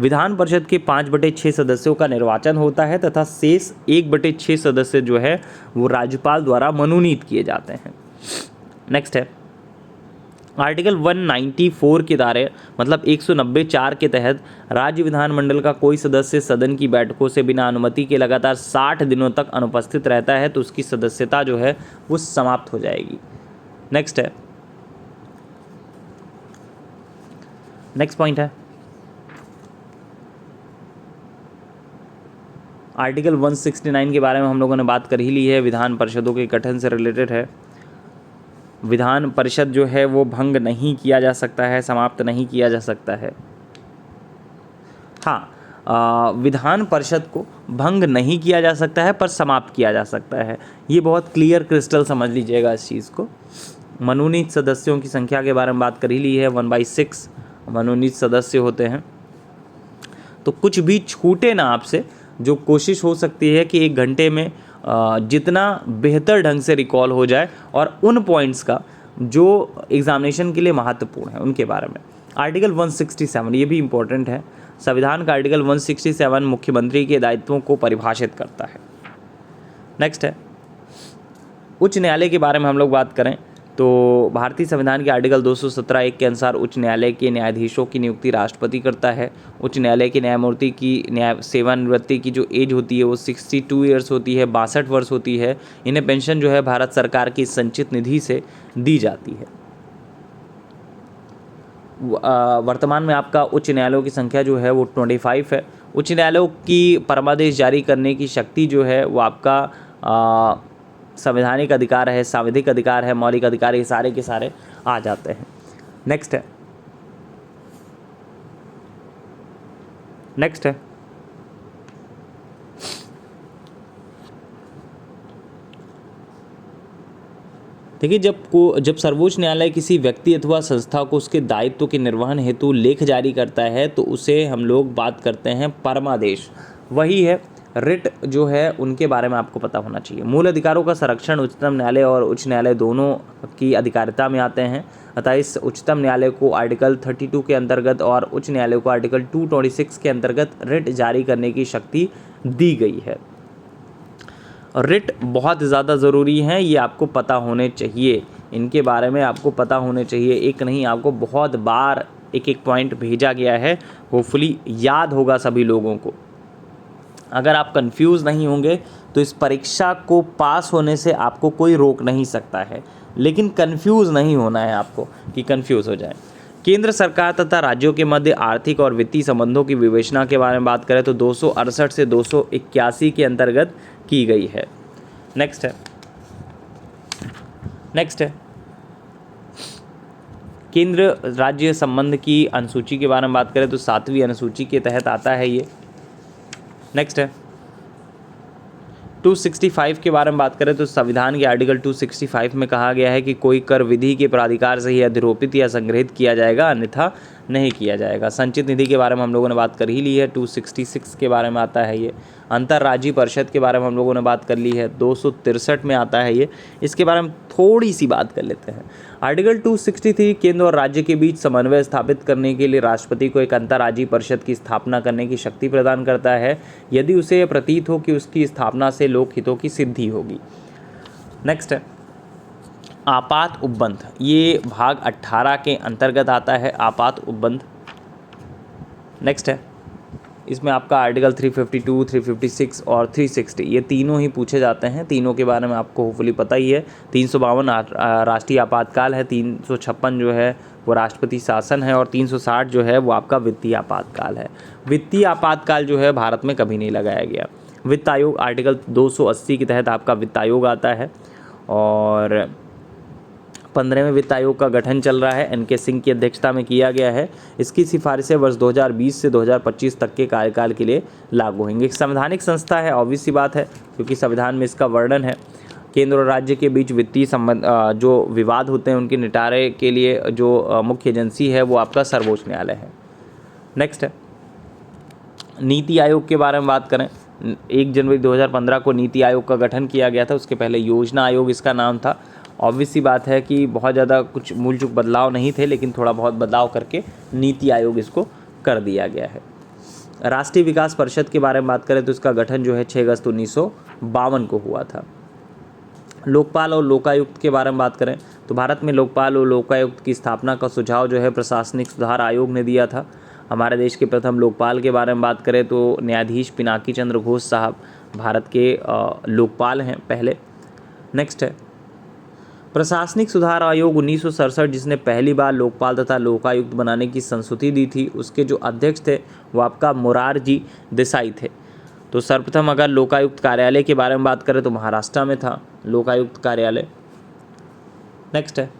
विधान परिषद के 5/6 सदस्यों का निर्वाचन होता है तथा शेष 1/6 सदस्य जो है वो राज्यपाल द्वारा मनोनीत किए जाते हैं। नेक्स्ट है आर्टिकल 194 के दायरे मतलब 190(4) के तहत राज्य विधानमंडल का कोई सदस्य सदन की बैठकों से बिना अनुमति के लगातार 60 दिनों तक अनुपस्थित रहता है तो उसकी सदस्यता जो है वो समाप्त हो जाएगी। नेक्स्ट है, नेक्स्ट पॉइंट है आर्टिकल 169 के बारे में हम लोगों ने बात कर ही ली है, विधान परिषदों के गठन से रिलेटेड है। विधान परिषद जो है वो भंग नहीं किया जा सकता है, समाप्त नहीं किया जा सकता है। हाँ, विधान परिषद को भंग नहीं किया जा सकता है पर समाप्त किया जा सकता है। ये बहुत क्लियर क्रिस्टल समझ लीजिएगा इस चीज़ को। मनोनीत सदस्यों की संख्या के बारे में बात कर ही ली है, 1/6 मनोनीत सदस्य होते हैं। तो कुछ भी छूटे ना आपसे, जो कोशिश हो सकती है कि 1 घंटे में जितना बेहतर ढंग से रिकॉल हो जाए और उन पॉइंट्स का जो एग्जामिनेशन के लिए महत्वपूर्ण है उनके बारे में। आर्टिकल 167 ये भी इम्पोर्टेंट है। संविधान का आर्टिकल 167 मुख्यमंत्री के दायित्वों को परिभाषित करता है। नेक्स्ट है उच्च न्यायालय के बारे में हम लोग बात करें तो भारतीय संविधान के आर्टिकल 217(1) के अनुसार उच्च न्यायालय के न्यायाधीशों की नियुक्ति राष्ट्रपति करता है। उच्च न्यायालय के न्यायमूर्ति की न्याय सेवानिवृत्ति की जो एज होती है वो 62 ईयर्स होती है, 62 वर्ष होती है। इन्हें पेंशन जो है भारत सरकार की संचित निधि से दी जाती है। वर्तमान में आपका उच्च न्यायालयों की संख्या जो है वो 25 है। उच्च न्यायालयों की परमादेश जारी करने की शक्ति जो है वो आपका संवैधानिक अधिकार है, सांविधिक अधिकार है, मौलिक अधिकार, ये सारे के सारे आ जाते हैं। नेक्स्ट है देखिए, जब सर्वोच्च न्यायालय किसी व्यक्ति अथवा संस्था को उसके दायित्व के निर्वहन हेतु लेख जारी करता है तो उसे हम लोग बात करते हैं परमादेश। वही है रिट जो है उनके बारे में आपको पता होना चाहिए। मूल अधिकारों का संरक्षण उच्चतम न्यायालय और उच्च न्यायालय दोनों की अधिकारिता में आते हैं। अतः इस उच्चतम न्यायालय को आर्टिकल 32 के अंतर्गत और उच्च न्यायालय को आर्टिकल 226 के अंतर्गत रिट जारी करने की शक्ति दी गई है। रिट बहुत ज़्यादा ज़रूरी हैं, ये आपको पता होने चाहिए, इनके बारे में आपको पता होने चाहिए। एक नहीं, आपको बहुत बार एक पॉइंट भेजा गया है, होपफुली याद होगा सभी लोगों को। अगर आप कंफ्यूज नहीं होंगे तो इस परीक्षा को पास होने से आपको कोई रोक नहीं सकता है, लेकिन कंफ्यूज नहीं होना है आपको कि कंफ्यूज हो जाए। केंद्र सरकार तथा राज्यों के मध्य आर्थिक और वित्तीय संबंधों की विवेचना के बारे में बात करें तो 268 से 281 के अंतर्गत की गई है। नेक्स्ट है केंद्र राज्य संबंध की अनुसूची के बारे में बात करें तो 7वीं अनुसूची के तहत आता है ये। नेक्स्ट है 265 के बारे में बात करें तो संविधान के आर्टिकल 265 में कहा गया है कि कोई कर विधि के प्राधिकार से ही अधिरोपित या संग्रहित किया जाएगा, अन्यथा नहीं किया जाएगा। संचित निधि के बारे में हम लोगों ने बात कर ही ली है, 266 के बारे में आता है ये। अंतर्राज्यीय परिषद के बारे में हम लोगों ने बात कर ली है, 263 में आता है ये। इसके बारे में थोड़ी सी बात कर लेते हैं। आर्टिकल 263 केंद्र और राज्य के बीच समन्वय स्थापित करने के लिए राष्ट्रपति को एक अंतर्राज्यीय परिषद की स्थापना करने की शक्ति प्रदान करता है यदि उसे यह प्रतीत हो कि उसकी स्थापना से लोक हितों की सिद्धि होगी। नेक्स्ट है आपात उपबंध, ये भाग 18 के अंतर्गत आता है आपात उपबंध। नेक्स्ट है इसमें आपका आर्टिकल 352, 356 और 360 ये तीनों ही पूछे जाते हैं। तीनों के बारे में आपको होपफुली पता ही है। 352 राष्ट्रीय आपातकाल है, 356 जो है वो राष्ट्रपति शासन है और 360 जो है वो आपका वित्तीय आपातकाल है। वित्तीय आपातकाल जो है भारत में कभी नहीं लगाया गया। वित्त आयोग आर्टिकल 280 के तहत आपका वित्त आयोग आता है और 15वें वित्त आयोग का गठन चल रहा है, एन के सिंह की अध्यक्षता में किया गया है। इसकी सिफारिशें वर्ष 2020 से 2025 तक के कार्यकाल के लिए लागू होंगी। एक संवैधानिक संस्था है, ऑब्वियस सी बात है क्योंकि संविधान में इसका वर्णन है। केंद्र और राज्य के बीच वित्तीय संबंध जो विवाद होते हैं उनके निपटारे के लिए जो मुख्य एजेंसी है वो आपका सर्वोच्च न्यायालय है। नेक्स्ट है नीति आयोग के बारे में बात करें। 1 जनवरी 2015 को नीति आयोग का गठन किया गया था, उसके पहले योजना आयोग इसका नाम था। ऑब्वियस सी बात है कि बहुत ज़्यादा कुछ मूल चूक बदलाव नहीं थे, लेकिन थोड़ा बहुत बदलाव करके नीति आयोग इसको कर दिया गया है। राष्ट्रीय विकास परिषद के बारे में बात करें तो इसका गठन जो है 6 अगस्त 1952 को हुआ था। लोकपाल और लोकायुक्त के बारे में बात करें तो भारत में लोकपाल और लोकायुक्त की स्थापना का सुझाव जो है प्रशासनिक सुधार आयोग ने दिया था। हमारे देश के प्रथम लोकपाल के बारे में बात करें तो न्यायाधीश पिनाकी चंद्र घोष साहब भारत के लोकपाल हैं पहले। नेक्स्ट है प्रशासनिक सुधार आयोग 1967 जिसने पहली बार लोकपाल तथा लोकायुक्त बनाने की संस्तुति दी थी, उसके जो अध्यक्ष थे वो आपका मोरारजी देसाई थे। तो सर्वप्रथम अगर लोकायुक्त कार्यालय के बारे में बात करें तो महाराष्ट्र में था लोकायुक्त कार्यालय। नेक्स्ट है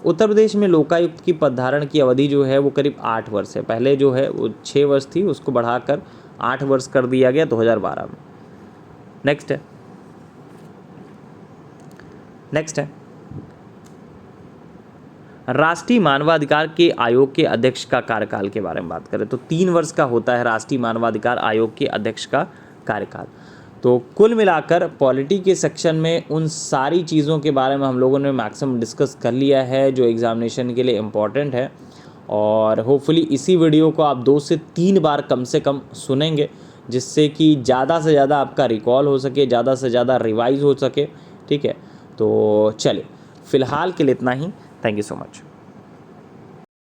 उत्तर प्रदेश में लोकायुक्त की पदधारण की अवधि जो है वो करीब 8 वर्ष है। पहले जो है वो 6 वर्ष थी, उसको बढ़ाकर 8 वर्ष कर दिया गया 2012 में। नेक्स्ट है राष्ट्रीय मानवाधिकार के आयोग के अध्यक्ष का कार्यकाल के बारे में बात करें तो 3 वर्ष का होता है राष्ट्रीय मानवाधिकार आयोग के अध्यक्ष का कार्यकाल। तो कुल मिलाकर पॉलिटी के सेक्शन में उन सारी चीज़ों के बारे में हम लोगों ने मैक्सिमम डिस्कस कर लिया है जो एग्जामिनेशन के लिए इम्पॉर्टेंट है, और होपफुली इसी वीडियो को आप 2 से 3 बार कम से कम सुनेंगे, जिससे कि ज़्यादा से ज़्यादा आपका रिकॉल हो सके, ज़्यादा से ज़्यादा रिवाइज हो सके। ठीक है, तो चलिए फ़िलहाल के लिए इतना ही। Thank you so much.